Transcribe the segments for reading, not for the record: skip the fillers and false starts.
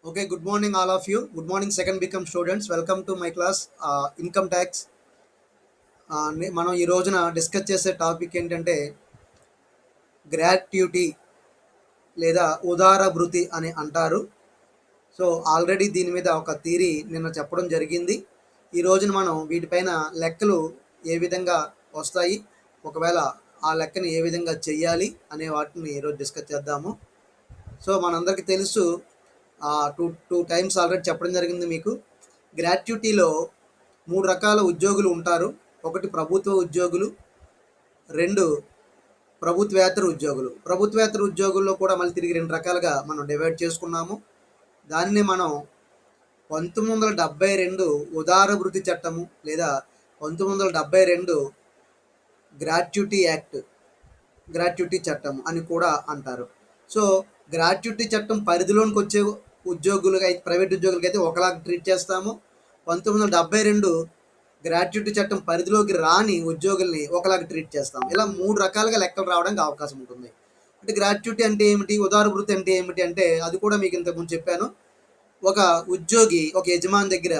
Okay, good morning, all of you. Good morning, second become students. Welcome to my class, Income Tax. మనం ఈ రోజున discuss చేసే topic ఏంటంటే gratuity లేదా ఉదార భృతి అని అంటారు. సో ఆల్రెడీ దీని మీద ఒక థియరీ నిన్న చెప్పడం జరిగింది. ఈ రోజున మనం వీటిపైన లెక్కలు ఏ విధంగా వస్తాయి, ఒకవేళ ఆ లెక్కని ఏ విధంగా చెయ్యాలి అనే వాటిని ఈరోజు డిస్కస్ చేద్దాము. సో మనందరికీ తెలుసు, టూ టూ టైమ్స్ ఆల్రెడీ చెప్పడం జరిగింది మీకు. గ్రాట్యుటీలో 3 రకాల ఉద్యోగులు ఉంటారు. ఒకటి ప్రభుత్వ ఉద్యోగులు, 2 ప్రభుత్వేతర ఉద్యోగులు. ప్రభుత్వేతర ఉద్యోగుల్లో కూడా మళ్ళీ తిరిగి 2 రకాలుగా మనం డివైడ్ చేసుకున్నాము. దానిని మనం 1972 ఉదార భృతి చట్టము లేదా 1972 గ్రాట్యుటీ చట్టం అని కూడా అంటారు. సో గ్రాట్యుటీ చట్టం పరిధిలోనికి వచ్చే ఉద్యోగులుగా అయితే, ప్రైవేట్ ఉద్యోగులకి అయితే ఒకలాగా ట్రీట్ చేస్తాము. 1972 గ్రాట్యుటీ చట్టం పరిధిలోకి రాని ఉద్యోగుల్ని ఒకలాగా ట్రీట్ చేస్తాం. ఇలా 3 రకాలుగా లెక్కలు రావడానికి అవకాశం ఉంటుంది. అంటే గ్రాట్యుటీ అంటే ఏమిటి, ఉదార భృతి అంటే ఏమిటి అంటే అది కూడా మీకు ఇంతకుముందు చెప్పాను. ఒక ఉద్యోగి ఒక యజమాని దగ్గర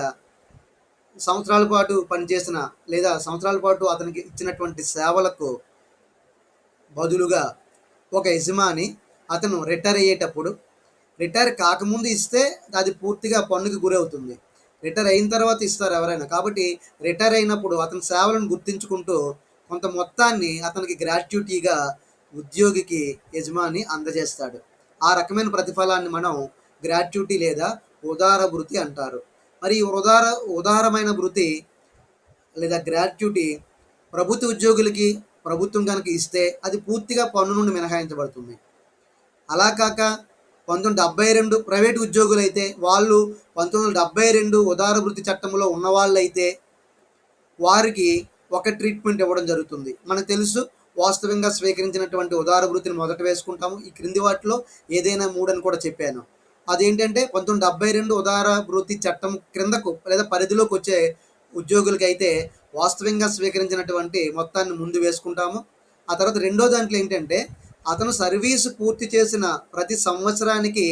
సంవత్సరాల పాటు పనిచేసిన లేదా సంవత్సరాల పాటు అతనికి ఇచ్చినటువంటి సేవలకు బదులుగా ఒక యజమాని అతను రిటైర్ అయ్యేటప్పుడు, రిటైర్ కాకముందు ఇస్తే అది పూర్తిగా పన్నుకి గురవుతుంది. రిటైర్ అయిన తర్వాత ఇస్తారు ఎవరైనా. కాబట్టి రిటైర్ అయినప్పుడు అతని సేవలను గుర్తించుకుంటూ కొంత మొత్తాన్ని అతనికి గ్రాట్యుటీగా ఉద్యోగికి యజమాని అందజేస్తాడు. ఆ రకమైన ప్రతిఫలాన్ని మనం గ్రాట్యుటీ లేదా ఉదార భృతి అంటారు. మరి ఈ ఉదారమైన భృతి లేదా గ్రాట్యుటీ ప్రభుత్వ ఉద్యోగులకి ప్రభుత్వం కనుక ఇస్తే అది పూర్తిగా పన్ను నుండి మినహాయించబడుతుంది. అలా కాక 1972 ప్రైవేటు ఉద్యోగులైతే వాళ్ళు 1972 ఉదార భృతి చట్టంలో ఉన్న వాళ్ళైతే వారికి ఒక ట్రీట్మెంట్ ఇవ్వడం జరుగుతుంది. మనకు తెలుసు, వాస్తవంగా స్వీకరించినటువంటి ఉదార భృతిని మొదట వేసుకుంటాము. ఈ క్రింది వాటిలో ఏదైనా 3 అని కూడా చెప్పాను. అదేంటంటే 1972 ఉదార భృతి చట్టం క్రిందకు లేదా పరిధిలోకి వచ్చే ఉద్యోగులకైతే వాస్తవంగా స్వీకరించినటువంటి మొత్తాన్ని ముందు వేసుకుంటాము. ఆ తర్వాత రెండో దాంట్లో ఏంటంటే అతను సర్వీసు పూర్తి చేసిన ప్రతి సంవత్సరానికి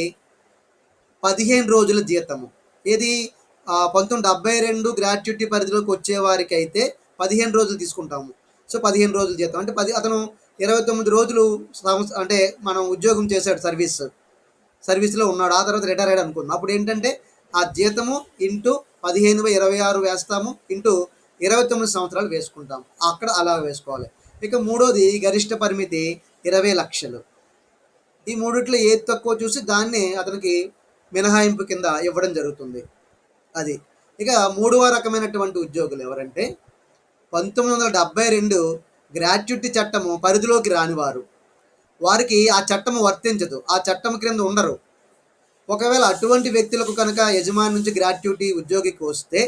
15 రోజుల జీతము. ఏది 1972 గ్రాట్యుటీ పరిధిలోకి వచ్చే వారికి అయితే 15 రోజులు తీసుకుంటాము. సో 15 రోజుల జీతం అంటే అతను 29 రోజులు అంటే మనం ఉద్యోగం చేశాడు, సర్వీస్లో ఉన్నాడు. ఆ తర్వాత రిటైర్ అయ్యాడు అనుకుందాం. అప్పుడు ఏంటంటే ఆ జీతము ఇంటూ 15/26 వేస్తాము, ఇంటూ 29 సంవత్సరాలు వేసుకుంటాం. అక్కడ అలా వేసుకోవాలి. ఇక మూడోది గరిష్ట పరిమితి 20 లక్షలు. ఈ మూడిట్లో ఏది తక్కువ చూసి దాన్ని అతనికి మినహాయింపు కింద ఇవ్వడం జరుగుతుంది. అది. ఇక మూడవ రకమైనటువంటి ఉద్యోగులు ఎవరంటే 1972 గ్రాట్యుటీ చట్టము పరిధిలోకి రానివారు. వారికి ఆ చట్టము వర్తించదు, ఆ చట్టం క్రింద ఉండరు. ఒకవేళ అటువంటి వ్యక్తులకు కనుక యజమాని నుంచి గ్రాట్యుటీ ఉద్యోగికి వస్తే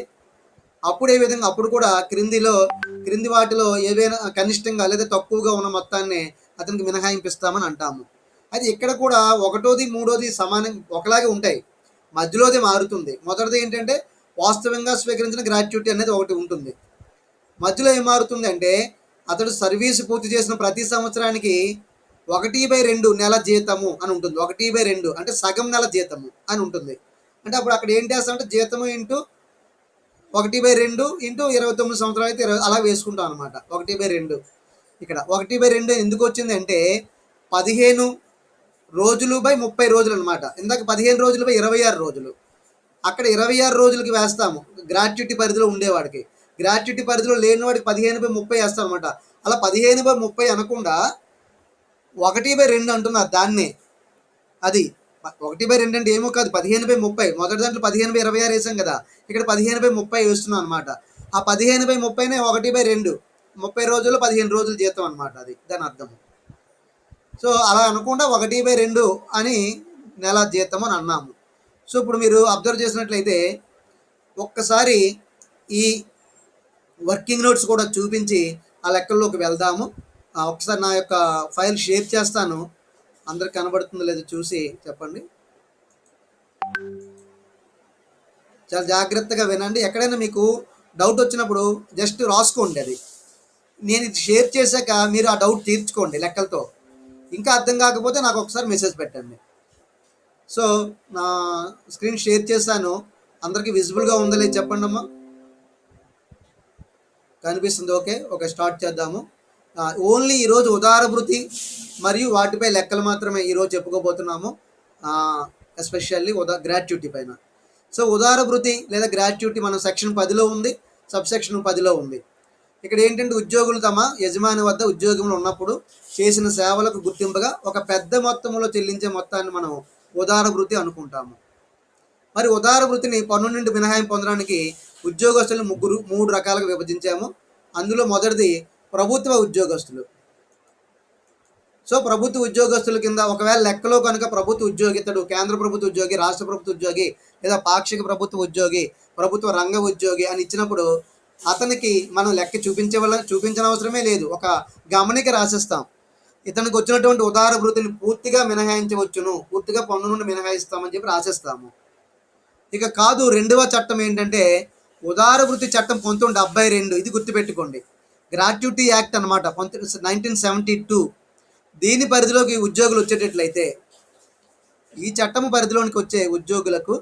అప్పుడు కూడా క్రింది వాటిలో ఏవైనా కనిష్టంగా లేదా తక్కువగా ఉన్న మొత్తాన్ని అతనికి మినహాయింపిస్తామని అంటాము. అయితే ఇక్కడ కూడా ఒకటోది మూడోది సమానం ఒకలాగే ఉంటాయి, మధ్యలోది మారుతుంది. మొదటిది ఏంటంటే వాస్తవంగా స్వీకరించిన గ్రాట్యుటీ అనేది ఒకటి ఉంటుంది. మధ్యలో ఏం మారుతుంది అంటే అతడు సర్వీసు పూర్తి చేసిన ప్రతి సంవత్సరానికి 1/2 నెల జీతము అని ఉంటుంది. 1/2 అంటే సగం నెల జీతము అని ఉంటుంది. అంటే అప్పుడు అక్కడ ఏం చేస్తామంటే జీతము ఇంటూ 1/2 ఇంటూ 29 సంవత్సరాలు అయితే అలా వేసుకుంటాం అనమాట. 1/2 ఇక్కడ 1/2 ఎందుకు వచ్చింది అంటే 15 రోజులు బై 30 రోజులు అనమాట. ఇందాక 15 రోజులు బై 26 రోజులు. అక్కడ 26 రోజులకి వేస్తాము గ్రాట్యుటీ పరిధిలో ఉండేవాడికి. గ్రాట్యుటీ పరిధిలో లేని వాడికి 15/30 వేస్తాం అనమాట. అలా 15/30 అనకుండా 1/2 అంటున్నారు దాన్నే. అది 1/2 అంటే ఏమో కాదు, 15/30. మొదటి దాంట్లో 15/26 వేసాం కదా, ఇక్కడ 15/30 వేస్తున్నాం అనమాట. ఆ 15/30నే 1/2 30 రోజుల్లో 15 రోజులు జీతం అనమాట. అది దాని అర్థం. సో అలా అనకుండా 1/2 అని నెల జీతం అని అన్నాము. సో ఇప్పుడు మీరు అబ్జర్వ్ చేసినట్లయితే ఒక్కసారి ఈ వర్కింగ్ నోట్స్ కూడా చూపించి ఆ లెక్కల్లోకి వెళ్దాము. ఒకసారి నా యొక్క ఫైల్ షేర్ చేస్తాను, అందరికి కనబడుతుందో లేదో చూసి చెప్పండి. చాలా జాగ్రత్తగా వినండి. ఎక్కడైనా మీకు డౌట్ వచ్చినప్పుడు జస్ట్ రాసుకోండి. అది నేను ఇది షేర్ చేశాక మీరు ఆ డౌట్ తీర్చుకోండి లెక్కలతో. ఇంకా అర్థం కాకపోతే నాకు ఒకసారి మెసేజ్ పెట్టండి. సో నా స్క్రీన్ షేర్ చేశాను, అందరికీ విజిబుల్గా ఉందో లేదు చెప్పండి అమ్మా. కనిపిస్తుంది? ఓకే, ఓకే, స్టార్ట్ చేద్దాము. ఓన్లీ ఈరోజు ఉదారభృతి మరియు వాటిపై లెక్కలు మాత్రమే ఈరోజు చెప్పుకోబోతున్నాము, ఎస్పెషల్లీ గ్రాట్యుటీ పైన. సో ఉదారభృతి లేదా గ్రాట్యుటీ మన సెక్షన్ 10లో ఉంది, సబ్ సెక్షన్ 10లో ఉంది. ఇక్కడ ఏంటంటే ఉద్యోగులు తమ యజమాని వద్ద ఉద్యోగంలో ఉన్నప్పుడు చేసిన సేవలకు గుర్తింపుగా ఒక పెద్ద మొత్తంలో చెల్లించే మొత్తాన్ని మనం ఉదారభృతి అనుకుంటాము. మరి ఉదారభృతిని పన్ను నుండి మినహాయింపు పొందడానికి ఉద్యోగస్తులను మూడు రకాలుగా విభజించాము. అందులో మొదటిది ప్రభుత్వ ఉద్యోగస్తులు. సో ప్రభుత్వ ఉద్యోగస్తుల కింద ఒకవేళ లెక్కలో కనుక ప్రభుత్వ ఉద్యోగి, ఇతడు కేంద్ర ప్రభుత్వ ఉద్యోగి, రాష్ట్ర ప్రభుత్వ ఉద్యోగి లేదా పాక్షిక ప్రభుత్వ ఉద్యోగి, ప్రభుత్వ రంగ ఉద్యోగి అని ఇచ్చినప్పుడు అతనికి మనం లెక్క చూపించిన అవసరమే లేదు, ఒక గమనిక రాసిస్తాం. ఇతనికి వచ్చినటువంటి ఉదారభృతిని పూర్తిగా మినహాయించవచ్చును, పూర్తిగా పన్ను నుండి మినహాయిస్తామని చెప్పి రాసిస్తాము. ఇక కాదు, రెండవ చట్టం ఏంటంటే ఉదారభృతి చట్టం 1972. ఇది గుర్తుపెట్టుకోండి, గ్రాట్యుటీ యాక్ట్ అనమాట, 1972. దీని పరిధిలోకి ఉద్యోగులు వచ్చేటట్లయితే, ఈ చట్టం పరిధిలోనికి వచ్చే ఉద్యోగులకు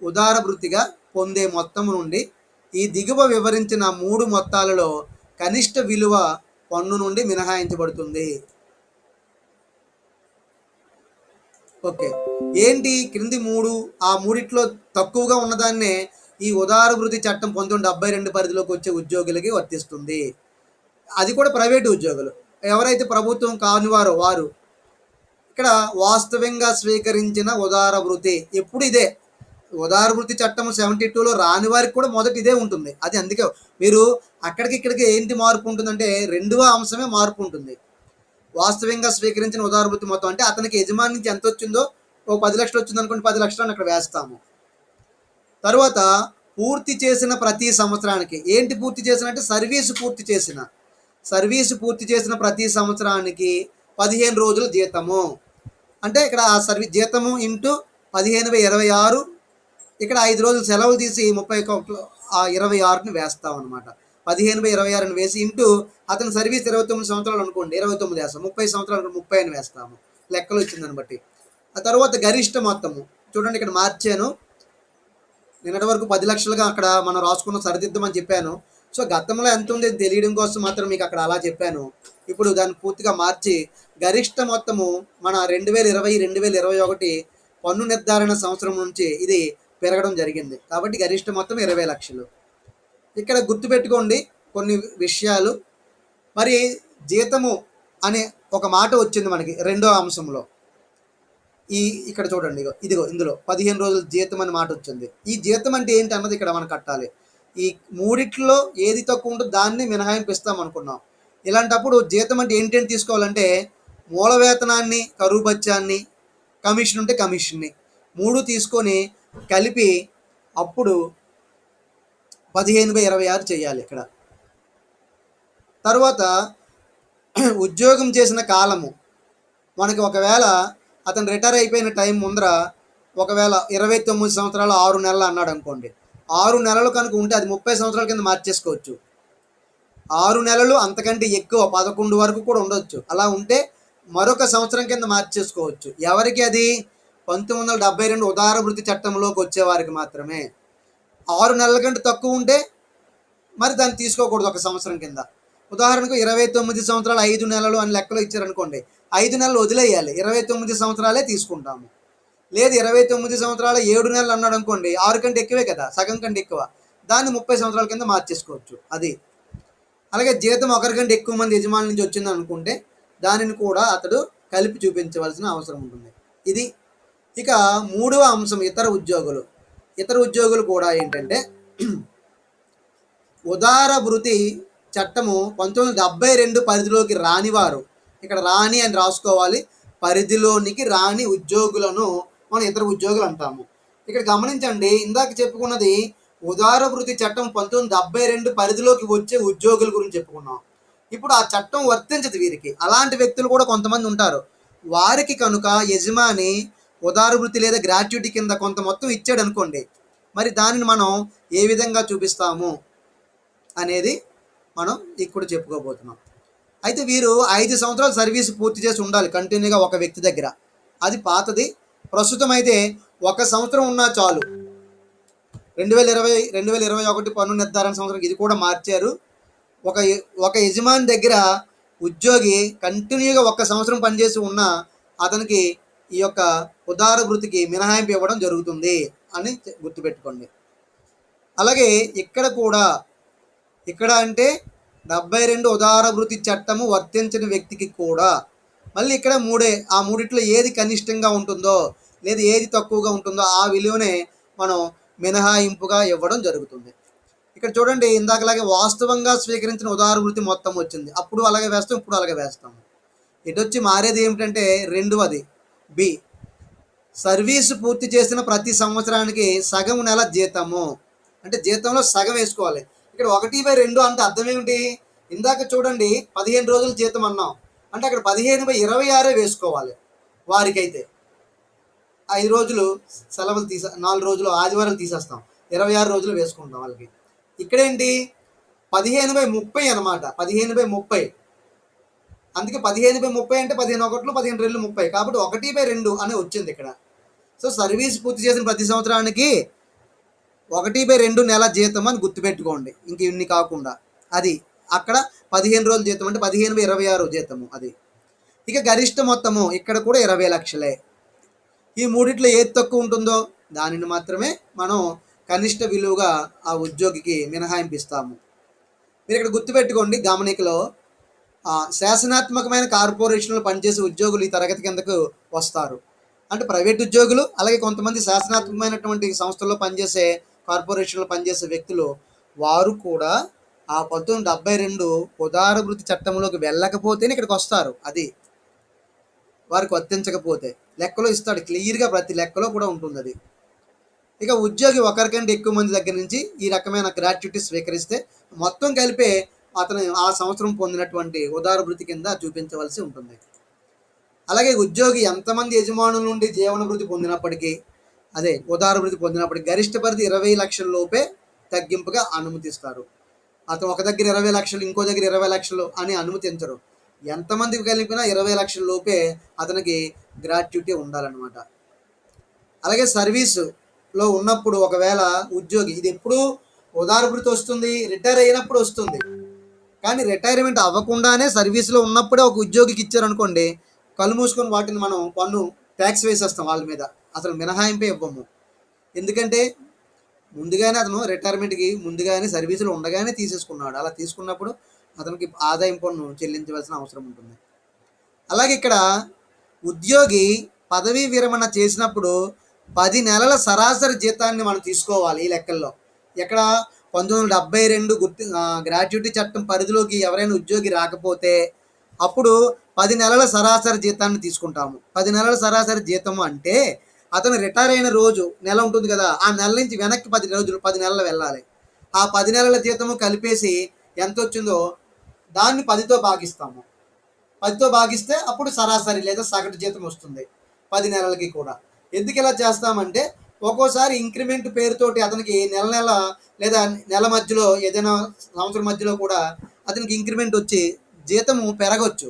ఉదారభృతిగా పొందే మొత్తం నుండి ఈ దిగువ వివరించిన 3 మొత్తాలలో కనిష్ట విలువ పన్ను నుండి మినహాయించబడుతుంది. ఓకే, ఏంటి క్రింది 3? ఆ మూడిట్లో తక్కువగా ఉన్నదాన్నే ఈ ఉదారభృతి చట్టం 1972 పరిధిలోకి వచ్చే ఉద్యోగులకి వర్తిస్తుంది. అది కూడా ప్రైవేటు ఉద్యోగులు. ఎవరైతే ప్రభుత్వం కానివారో వారు. ఇక్కడ వాస్తవంగా స్వీకరించిన ఉదారభృతి ఎప్పుడు ఇదే. ఉదారభృతి చట్టం 72లో రాని వారికి కూడా మొదటి ఇదే ఉంటుంది. అది అందుకే మీరు అక్కడికి ఇక్కడికి ఏంటి మార్పు ఉంటుందంటే రెండవ అంశమే మార్పు ఉంటుంది. వాస్తవంగా స్వీకరించిన ఉదారభృతి మొత్తం అంటే అతనికి యజమాని నుంచి ఎంత వచ్చిందో, ఒక 10 లక్షలు వచ్చింది అనుకోండి, 10 లక్షలను అక్కడ వేస్తాము. తర్వాత పూర్తి చేసిన ప్రతి సంవత్సరానికి, ఏంటి పూర్తి చేసిన అంటే సర్వీసు పూర్తి చేసిన ప్రతి సంవత్సరానికి 15 రోజుల జీతము. అంటే ఇక్కడ ఆ జీతము ఇంటూ 15/26, ఇక్కడ 5 రోజులు సెలవులు తీసి 26ని వేస్తాం అనమాట. 15/26 వేసి ఇంటూ అతని సర్వీస్ 29 సంవత్సరాలు అనుకోండి, 29 వేస్తాం. 30 సంవత్సరాలు 30 అని వేస్తాము, లెక్కలు వచ్చిందని బట్టి. ఆ తర్వాత గరిష్ట మొత్తము చూడండి, ఇక్కడ మార్చాను. నిన్నటి వరకు 10 లక్షలుగా అక్కడ మనం రాసుకున్న సరిదిద్దమని చెప్పాను. సో గతంలో ఎంత ఉంది తెలియడం కోసం మాత్రం మీకు అక్కడ అలా చెప్పాను. ఇప్పుడు దాన్ని పూర్తిగా మార్చి గరిష్ట మొత్తము మన 2020-2021 పన్ను నిర్ధారణ సంవత్సరం నుంచి ఇది పెరగడం జరిగింది. కాబట్టి గరిష్ట మొత్తం 20 లక్షలు. ఇక్కడ గుర్తుపెట్టుకోండి కొన్ని విషయాలు. మరి జీతము అనే ఒక మాట వచ్చింది మనకి రెండో అంశంలో. ఇక్కడ చూడండి, ఇదిగో ఇందులో 15 రోజుల జీతం అనే మాట వచ్చింది. ఈ జీతం అంటే ఏంటి అన్నది ఇక్కడ మనం కట్టాలి. ఈ మూడిట్లో ఏది తక్కువ ఉంటుందో దాన్ని మినహాయింపు ఇస్తాం అనుకున్నాం. ఇలాంటప్పుడు జీతం అంటే ఏంటంటే తీసుకోవాలంటే మూల వేతనాన్ని, కరువు భత్యాన్ని, కమిషన్ ఉంటే కమిషన్ని 3 తీసుకొని కలిపి అప్పుడు 15/26 చేయాలి ఇక్కడ. తర్వాత ఉద్యోగం చేసిన కాలము మనకి, ఒకవేళ అతను రిటైర్ అయిపోయిన టైం ముందర ఒకవేళ 29 సంవత్సరాలు 6 నెలలు అన్నాడు అనుకోండి, 6 నెలలు కనుక ఉంటే అది 30 సంవత్సరాల కింద మార్చేసుకోవచ్చు. 6 నెలలు అంతకంటే ఎక్కువ 11 వరకు కూడా ఉండొచ్చు. అలా ఉంటే మరొక సంవత్సరం కింద మార్చేసుకోవచ్చు. ఎవరికి అది? 1972 ఉదారభృతి చట్టంలోకి వచ్చేవారికి మాత్రమే. 6 నెలల కంటే తక్కువ ఉంటే మరి దాన్ని తీసుకోకూడదు ఒక సంవత్సరం కింద. ఉదాహరణకు 29 సంవత్సరాలు 5 నెలలు అని లెక్కలో ఇచ్చారనుకోండి, 5 నెలలు వదిలేయాలి, 29 సంవత్సరాలే తీసుకుంటాము. లేదు 29 సంవత్సరాలు 7 నెలలు అన్నాడు అనుకోండి, 6 కంటే ఎక్కువే కదా, సగం కంటే ఎక్కువ, దాన్ని 30 సంవత్సరాల కింద మార్చేసుకోవచ్చు. అది అలాగే జీతం ఒకరికంటే ఎక్కువ మంది యజమాని నుంచి వచ్చింది అనుకుంటే దానిని కూడా అతడు కలిపి చూపించవలసిన అవసరం ఉంటుంది. ఇది. ఇక మూడవ అంశం ఇతర ఉద్యోగులు కూడా ఏంటంటే ఉదారభృతి చట్టము 1972 పరిధిలోకి రానివారు, ఇక్కడ రాని అని రాసుకోవాలి, పరిధిలోనికి రాని ఉద్యోగులను మనం ఇతర ఉద్యోగులు అంటాము. ఇక్కడ గమనించండి, ఇందాక చెప్పుకున్నది ఉదారభృతి చట్టం 1972 పరిధిలోకి వచ్చే ఉద్యోగుల గురించి చెప్పుకున్నాం. ఇప్పుడు ఆ చట్టం వర్తించదు వీరికి. అలాంటి వ్యక్తులు కూడా కొంతమంది ఉంటారు. వారికి కనుక యజమాని ఉదారభృతి లేదా గ్రాట్యుటీ కింద కొంత మొత్తం ఇచ్చాడు అనుకోండి, మరి దానిని మనం ఏ విధంగా చూపిస్తాము అనేది మనం ఇక్కడ చెప్పుకోబోతున్నాం. అయితే వీరు 5 సంవత్సరాలు సర్వీస్ పూర్తి చేసి ఉండాలి కంటిన్యూగా ఒక వ్యక్తి దగ్గర. అది పాతది. ప్రస్తుతం అయితే 1 సంవత్సరం ఉన్నా చాలు. 2021 పన్ను నిర్ధారణ సంవత్సరం ఇది కూడా మార్చారు. ఒక ఒక యజమాని దగ్గర ఉద్యోగి కంటిన్యూగా 1 సంవత్సరం పనిచేసి ఉన్నా అతనికి ఈ యొక్క ఉదార వృత్తికి మినహాయింపు ఇవ్వడం జరుగుతుంది అని గుర్తుపెట్టుకోండి. అలాగే ఇక్కడ కూడా ఇక్కడ అంటే 72 ఉదార వృత్తి చట్టము వర్తించని వ్యక్తికి కూడా మళ్ళీ ఇక్కడ ఆ మూడిట్లో ఏది కనిష్టంగా ఉంటుందో లేదా ఏది తక్కువగా ఉంటుందో ఆ విలువనే మనం మినహాయింపుగా ఇవ్వడం జరుగుతుంది. ఇక్కడ చూడండి, ఇందాకలాగే వాస్తవంగా స్వీకరించిన ఉదార వృత్తి మొత్తం వచ్చింది. అప్పుడు అలాగే వేస్తాం, ఇప్పుడు అలాగే వేస్తాము. ఇటొచ్చి మారేది ఏమిటంటే రెండవది బి, సర్వీసు పూర్తి చేసిన ప్రతి సంవత్సరానికి సగం నెల జీతము. అంటే జీతంలో సగం వేసుకోవాలి. ఇక్కడ 1/2 అంటే అర్థం ఏమిటి? ఇందాక చూడండి 15 రోజులు జీతం అన్నాం, అంటే అక్కడ 15/26 వేసుకోవాలి. వారికైతే 5 రోజులు సెలవులు 4 రోజులు ఆదివారాలు తీసేస్తాం, 26 రోజులు వేసుకుంటాం వాళ్ళకి. ఇక్కడేంటి 15/30 అనమాట, 15/30. అందుకే 15/30 అంటే 15 ఒకట్లు 15 2 30, కాబట్టి 1/2 అని వచ్చింది ఇక్కడ. సో సర్వీస్ పూర్తి చేసిన ప్రతి సంవత్సరానికి 1/2 నెల జీతం అని గుర్తుపెట్టుకోండి, ఇంక ఇన్ని కాకుండా. అది అక్కడ 15 రోజుల జీతం అంటే 15/26 జీతము అది. ఇక గరిష్ట మొత్తము ఇక్కడ కూడా 20 లక్షలే. ఈ మూడిట్లో ఏది తక్కువ ఉంటుందో దానిని మాత్రమే మనం కనిష్ట విలువగా ఆ ఉద్యోగికి మినహాయింపిస్తాము. మీరు ఇక్కడ గుర్తుపెట్టుకోండి, గమనికలో శాసనాత్మకమైన కార్పొరేషన్లో పనిచేసే ఉద్యోగులు ఈ తరగతి కిందకు వస్తారు. అంటే ప్రైవేట్ ఉద్యోగులు, అలాగే కొంతమంది శాసనాత్మకమైనటువంటి సంస్థల్లో పనిచేసే కార్పొరేషన్లో పనిచేసే వ్యక్తులు, వారు కూడా ఆ 1972 ఉదార వృత్తి చట్టంలోకి వెళ్ళకపోతేనే ఇక్కడికి వస్తారు. అది వారికి వర్తించకపోతే లెక్కలో ఇస్తాడు క్లియర్గా, ప్రతి లెక్కలో కూడా ఉంటుంది అది. ఇక ఉద్యోగి ఒకరికంటే ఎక్కువ మంది దగ్గర నుంచి ఈ రకమైన గ్రాట్యుటీ స్వీకరిస్తే మొత్తం కలిపే అతను ఆ సంవత్సరం పొందినటువంటి ఉదార వృత్తి కింద చూపించవలసి ఉంటుంది. అలాగే ఉద్యోగి ఎంతమంది యజమానుల నుండి జీవన వృత్తి పొందినప్పటికీ, అదే ఉదార వృత్తి పొందినప్పటికీ గరిష్ట పరిధి 20 లక్షల లోపే తగ్గింపుగా అనుమతిస్తారు. అతను ఒక దగ్గర 20 లక్షలు, ఇంకో దగ్గర 20 లక్షలు అని అనుమతించరు. ఎంతమందికి కలిపినా 20 లక్షల లోపే అతనికి గ్రాట్యుటీ ఉండాలన్నమాట. అలాగే సర్వీసులో ఉన్నప్పుడు ఒకవేళ ఉద్యోగి, ఇది ఎప్పుడు ఉదార వృత్తి వస్తుంది, రిటైర్ అయినప్పుడు వస్తుంది. కానీ రిటైర్మెంట్ అవ్వకుండానే సర్వీస్లో ఉన్నప్పుడే ఒక ఉద్యోగికి ఇచ్చారనుకోండి, కళ్ళు మూసుకొని వాటిని మనం పన్ను ట్యాక్స్ వేసేస్తాం వాళ్ళ మీద, అసలు మినహాయింపే ఇవ్వము. ఎందుకంటే ముందుగానే అతను రిటైర్మెంట్కి ముందుగానే సర్వీసులో ఉండగానే తీసేసుకున్నాడు. అలా తీసుకున్నప్పుడు అతనికి ఆదాయం పన్ను చెల్లించవలసిన అవసరం ఉంటుంది. అలాగే ఇక్కడ ఉద్యోగి పదవీ విరమణ చేసినప్పుడు 10 నెలల సరాసరి జీతాన్ని మనం తీసుకోవాలి ఈ లెక్కల్లో. ఎక్కడ 1972 గ్రాట్యుటీ చట్టం పరిధిలోకి ఎవరైనా ఉద్యోగి రాకపోతే అప్పుడు 10 నెలల సరాసరి జీతాన్ని తీసుకుంటాము. 10 నెలల సరాసరి జీతము అంటే అతను రిటైర్ అయిన రోజు నెల ఉంటుంది కదా, ఆ నెల నుంచి వెనక్కి 10 నెలలు వెళ్ళాలి. ఆ 10 నెలల జీతము కలిపేసి ఎంత వచ్చిందో దాన్ని 10తో భాగిస్తాము. 10తో భాగిస్తే అప్పుడు సరాసరి లేదా సగటు జీతం వస్తుంది 10 నెలలకి కూడా. ఎందుకు ఇలా చేస్తామంటే ఒక్కోసారి ఇంక్రిమెంట్ పేరుతోటి అతనికి నెల లేదా నెల మధ్యలో ఏదైనా సంవత్సరం మధ్యలో కూడా అతనికి ఇంక్రిమెంట్ వచ్చి జీతము పెరగవచ్చు.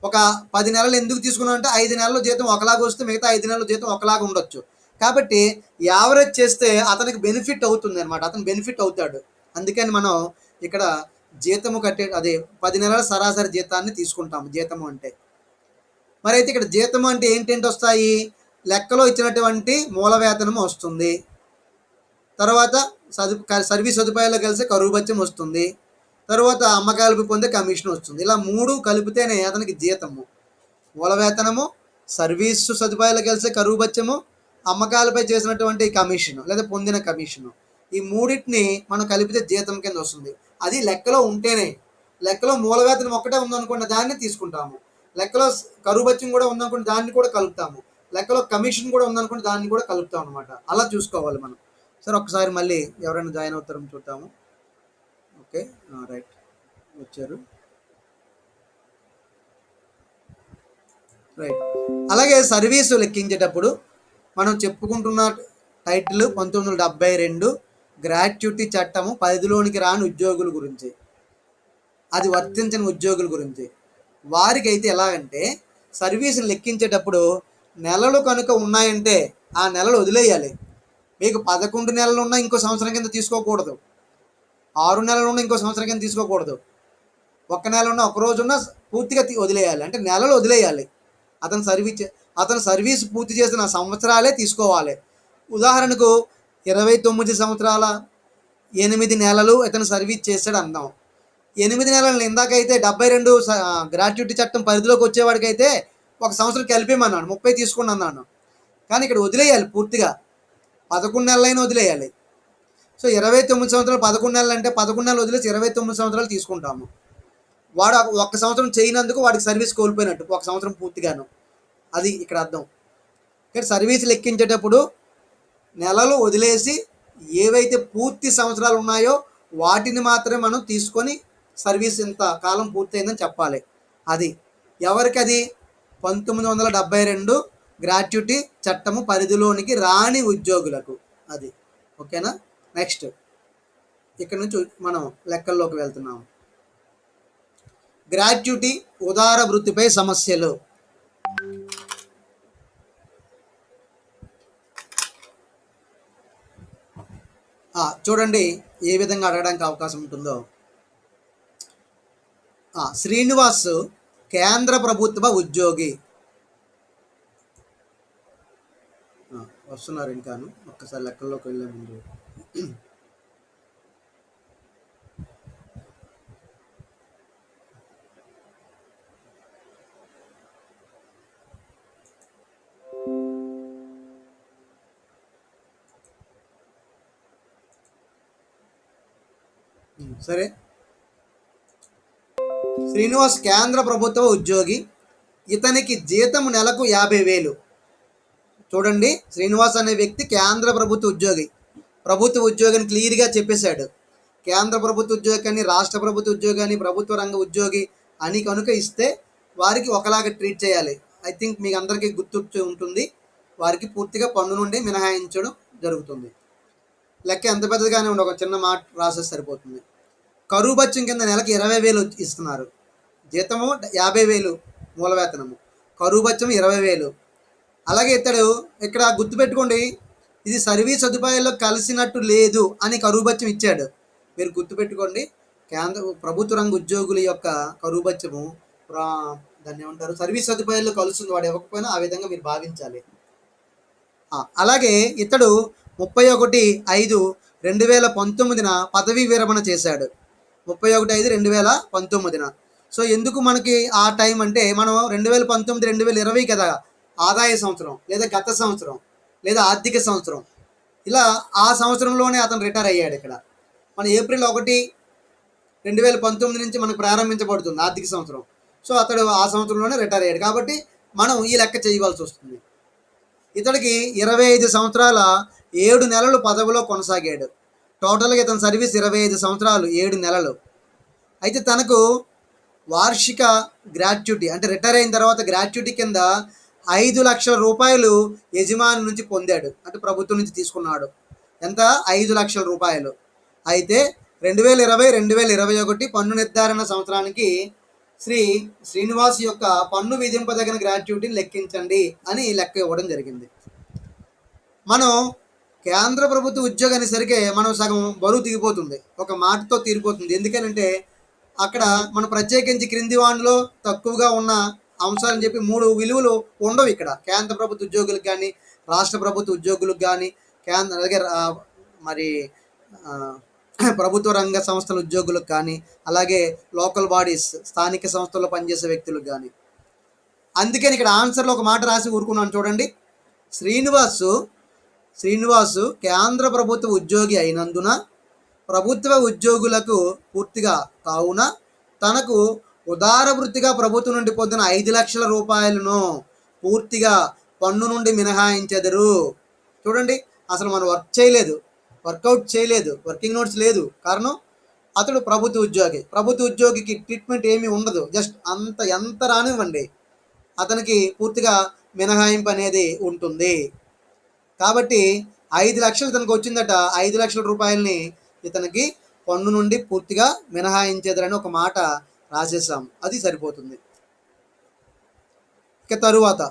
ఒక 10 నెలలు ఎందుకు తీసుకున్నాం అంటే 5 నెలల జీతం ఒకలాగా వస్తే మిగతా 5 నెలల జీతం ఒకలాగా ఉండొచ్చు. కాబట్టి యావరేజ్ చేస్తే అతనికి బెనిఫిట్ అవుతుంది అనమాట, అతను బెనిఫిట్ అవుతాడు. అందుకని మనం ఇక్కడ జీతము అదే 10 నెలల సరాసరి జీతాన్ని తీసుకుంటాము జీతము అంటే. మరి అయితే ఇక్కడ జీతము అంటే ఏంటేంటి వస్తాయి? లెక్కలో ఇచ్చినటువంటి మూల వేతనము వస్తుంది, తర్వాత సర్వీస్ సదుపాయాలు కలిసి కరువు భత్యం వస్తుంది, తర్వాత అమ్మకాలపై పొందే కమిషన్ వస్తుంది. ఇలా 3 కలిపితేనే అతనికి జీతము. మూల వేతనము, సర్వీసు సదుపాయాలు కలిసే కరువు భత్యము, అమ్మకాలపై చేసినటువంటి కమిషను లేదా పొందిన కమిషను, ఈ మూడింటిని మనం కలిపితే జీతం కింద వస్తుంది. అది లెక్కలో ఉంటేనే. లెక్కలో మూల వేతనం ఒక్కటే ఉందనుకోండి దాన్ని తీసుకుంటాము, లెక్కలో కరువు భత్యం కూడా ఉందనుకోండి దాన్ని కూడా కలుపుతాము, లెక్కలో కమిషన్ కూడా ఉందనుకోండి దాన్ని కూడా కలుపుతాం అనమాట. అలా చూసుకోవాలి మనం. సరే ఒకసారి మళ్ళీ ఎవరైనా జాయిన్ అవుతారని చూద్దాము. ఓకే, రైట్, వచ్చారు, రైట్. అలాగే సర్వీసు లెక్కించేటప్పుడు మనం చెప్పుకుంటున్న టైటిల్ 1972 గ్రాట్యుటీ చట్టము పరిధిలోనికి రాని ఉద్యోగుల గురించి, అది వర్తించని ఉద్యోగుల గురించి. వారికి అయితే ఎలాగంటే సర్వీసులు లెక్కించేటప్పుడు నెలలు కనుక ఉన్నాయంటే ఆ నెలలు వదిలేయాలి. మీకు 11 నెలలు ఉన్నా ఇంకో సంవత్సరం కింద తీసుకోకూడదు. 6 నెలలు ఉన్నా ఇంకో సంవత్సరం కింద తీసుకోకూడదు. ఒక్క నెల ఉన్నా ఒక రోజు ఉన్నా పూర్తిగా వదిలేయాలి. అంటే నెలలు వదిలేయాలి. అతను సర్వీస్ అతను సర్వీస్ పూర్తి చేసిన సంవత్సరాలే తీసుకోవాలి. ఉదాహరణకు 29 సంవత్సరాల 8 నెలలు ఇతను సర్వీస్ చేశాడు అందాం. 8 నెలలు ఇందాకైతే 72 గ్రాట్యుటీ చట్టం పరిధిలోకి వచ్చేవాడికైతే ఒక సంవత్సరం కలిపేమన్నాను, 30 తీసుకోండి అన్నాను. కానీ ఇక్కడ వదిలేయాలి పూర్తిగా, 11 నెలలైనా వదిలేయాలి. సో 29 సంవత్సరాలు 11 నెలలు అంటే 11 నెలలు వదిలేసి 29 సంవత్సరాలు తీసుకుంటాము. వాడు ఒక్క సంవత్సరం చేయనందుకు వాడికి సర్వీస్ కోల్పోయినట్టు, ఒక సంవత్సరం పూర్తిగాను. అది ఇక్కడ అర్థం. ఇక్కడ సర్వీస్ లెక్కించేటప్పుడు నెలలు వదిలేసి ఏవైతే పూర్తి సంవత్సరాలు ఉన్నాయో వాటిని మాత్రమే మనం తీసుకొని సర్వీస్ ఇంత కాలం పూర్తయిందని చెప్పాలి. అది ఎవరికి? అది 1972 గ్రాట్యుటీ చట్టము పరిధిలోనికి రాని ఉద్యోగులకు. అది ఓకేనా. నెక్స్ట్ ఇక్కడ నుంచి మనం లెక్కల్లోకి వెళ్తున్నాము. గ్రాట్యుటీ ఉదార వృత్తిపై సమస్యలు. చూడండి ఏ విధంగా అడగడానికి అవకాశం ఉంటుందో. శ్రీనివాస్ కేంద్ర ప్రభుత్వ ఉద్యోగి. వస్తున్నారు ఇంకాను, ఒక్కసారి లెక్కల్లోకి వెళ్ళే ముందు. సరే, శ్రీనివాస్ కేంద్ర ప్రభుత్వ ఉద్యోగి. ఇతనికి జీతం నెలకు 50,000. చూడండి, శ్రీనివాస్ అనే వ్యక్తి కేంద్ర ప్రభుత్వ ఉద్యోగి. ప్రభుత్వ ఉద్యోగిని క్లియర్గా చెప్పేశాడు. కేంద్ర ప్రభుత్వ ఉద్యోగి కానీ, రాష్ట్ర ప్రభుత్వ ఉద్యోగి కానీ, ప్రభుత్వ రంగ ఉద్యోగి అని కనుక ఇస్తే వారికి ఒకలాగా ట్రీట్ చేయాలి. ఐ థింక్ మీకు అందరికీ గుర్తు ఉంటుంది. వారికి పూర్తిగా పన్ను నుండి మినహాయించడం జరుగుతుంది. లెక్క ఎంత పెద్దదిగానే ఉండి ఒక చిన్న మాట రాసేసి సరిపోతుంది. కరువు బత్యం కింద నెలకి 20,000 ఇస్తున్నారు. జీతము 50,000 మూల వేతనము, కరువు బత్యం 20,000. అలాగే ఇతడు ఇక్కడ గుర్తుపెట్టుకోండి, ఇది సర్వీస్ సదుపాయాల్లో కలిసినట్టు లేదు అని కరువు బత్యం ఇచ్చాడు. మీరు గుర్తుపెట్టుకోండి, కేంద్ర ప్రభుత్వ రంగ ఉద్యోగుల యొక్క కరువు బత్యము దాన్ని ఏమంటారు, సర్వీస్ సదుపాయాల్లో కలుస్తుంది. వాడు ఇవ్వకపోయినా ఆ విధంగా మీరు భావించాలి. అలాగే ఇతడు 31/5/2019 పదవీ విరమణ చేశాడు. 31/5/2019. సో ఎందుకు మనకి ఆ టైం అంటే, మనం 2019 2020 కదా ఆదాయ సంవత్సరం, లేదా గత సంవత్సరం, లేదా ఆర్థిక సంవత్సరం, ఇలా ఆ సంవత్సరంలోనే అతను రిటైర్ అయ్యాడు. ఇక్కడ మన ఏప్రిల్ 1 2019 నుంచి మనకు ప్రారంభించబడుతుంది ఆర్థిక సంవత్సరం. సో అతడు ఆ సంవత్సరంలోనే రిటైర్ అయ్యాడు కాబట్టి మనం ఈ లెక్క చేయవలసి వస్తుంది. ఇతడికి 25 సంవత్సరాల 7 నెలలు పదవిలో కొనసాగాడు. టోటల్గా ఇతని సర్వీస్ 25 సంవత్సరాలు 7 నెలలు. అయితే తనకు వార్షిక గ్రాట్యుటీ అంటే రిటైర్ అయిన తర్వాత గ్రాట్యుటీ కింద 5 లక్షల రూపాయలు యజమాని నుంచి పొందాడు, అంటే ప్రభుత్వం నుంచి తీసుకున్నాడు. ఎంత? 5 లక్షల రూపాయలు. అయితే 2020-2021 పన్ను నిర్ధారణ సంవత్సరానికి శ్రీనివాస్ యొక్క పన్ను విధింపదగిన గ్రాట్యుటీని లెక్కించండి అని లెక్క ఇవ్వడం జరిగింది. మనం కేంద్ర ప్రభుత్వ ఉద్యోగం అనేసరికి మనం సగం బరువు దిగిపోతుంది, ఒక మాటతో తీరిపోతుంది. ఎందుకనంటే అక్కడ మనం ప్రత్యేకించి క్రింది వాటిలో తక్కువగా ఉన్న అంశాలని చెప్పి 3 విలువలు ఉండవు ఇక్కడ. కేంద్ర ప్రభుత్వ ఉద్యోగులకు కానీ, రాష్ట్ర ప్రభుత్వ ఉద్యోగులకు కానీ, అలాగే మరి ప్రభుత్వ రంగ సంస్థల ఉద్యోగులకు కానీ, అలాగే లోకల్ బాడీస్ స్థానిక సంస్థల్లో పనిచేసే వ్యక్తులకు కానీ. అందుకని ఇక్కడ ఆన్సర్లో ఒక మాట రాసి ఊరుకున్నాను చూడండి. శ్రీనివాసు కేంద్ర ప్రభుత్వ ఉద్యోగి అయినందున ప్రభుత్వ ఉద్యోగులకు పూర్తిగా కావున తనకు ఉదార వృత్తిగా ప్రభుత్వం నుండి పొందిన 5 లక్షల రూపాయలను పూర్తిగా పన్ను నుండి మినహాయించెదరు. చూడండి, అసలు మనం వర్కౌట్ చేయలేదు, వర్కింగ్ నోట్స్ లేదు. కారణం అతడు ప్రభుత్వ ఉద్యోగి. ప్రభుత్వ ఉద్యోగికి ట్రీట్మెంట్ ఏమీ ఉండదు. జస్ట్ ఎంత రానివ్వండి, అతనికి పూర్తిగా మినహాయింపు అనేది ఉంటుంది. కాబట్టి 5 లక్షలు ఇతనికి వచ్చిందట. 5 లక్షల రూపాయలని ఇతనికి పన్ను నుండి పూర్తిగా మినహాయించేదని ఒక మాట రాసేసాం, అది సరిపోతుంది. ఇక తరువాత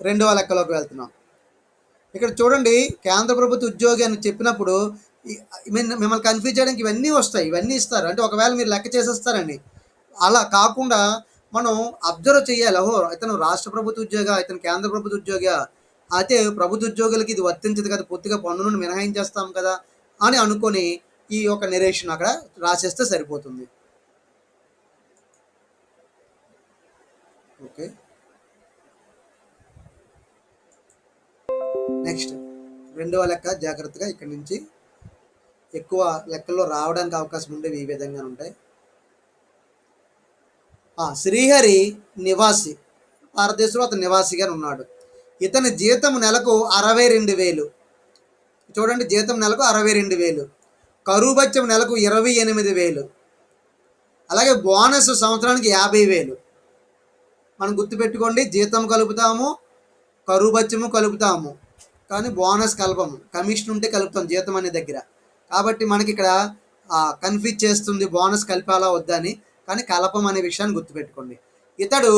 రెండవ లెక్కలోకి వెళ్తున్నాం. ఇక్కడ చూడండి, కేంద్ర ప్రభుత్వ ఉద్యోగి అని చెప్పినప్పుడు మిమ్మల్ని కన్ఫ్యూజ్ చేయడానికి ఇవన్నీ వస్తాయి, ఇవన్నీ ఇస్తారు. అంటే ఒకవేళ మీరు లెక్క చేసేస్తారండి. అలా కాకుండా మనం అబ్జర్వ్ చేయాలి. ఓహో, ఇతను రాష్ట్ర ప్రభుత్వ ఉద్యోగ, ఇతను కేంద్ర ప్రభుత్వ ఉద్యోగ, అయితే ప్రభుత్వ ఉద్యోగులకి ఇది వర్తించదు కదా, పూర్తిగా పన్ను నుండి మినహాయించేస్తాం కదా అని అనుకొని ఈ యొక్క నెరేషన్ అక్కడ రాసేస్తే సరిపోతుంది. ఓకే, నెక్స్ట్ రెండవ లెక్క. జాగ్రత్తగా ఇక్కడి నుంచి ఎక్కువ లెక్కల్లో రావడానికి అవకాశం ఉండేవి ఈ విధంగా ఉంటాయి. శ్రీహరి నివాసి, భారతదేశంలో అతను నివాసిగా ఉన్నాడు. ఇతని జీతం నెలకు 62,000. చూడండి, జీతం నెలకు 62,000. కరువు భత్యం నెలకు 28,000. అలాగే బోనస్ సంవత్సరానికి 50,000. మనం గుర్తుపెట్టుకోండి, జీతం కలుపుతాము, కరువు భత్యము కలుపుతాము, కానీ బోనస్ కలపము. కమిషన్ ఉంటే కలుపుతాం జీతం అనే దగ్గర. కాబట్టి మనకి ఇక్కడ కన్ఫ్యూజ్ చేస్తుంది బోనస్ కలిపాలా వద్దని, కానీ కలపం అనే విషయాన్ని గుర్తుపెట్టుకోండి. ఇతడు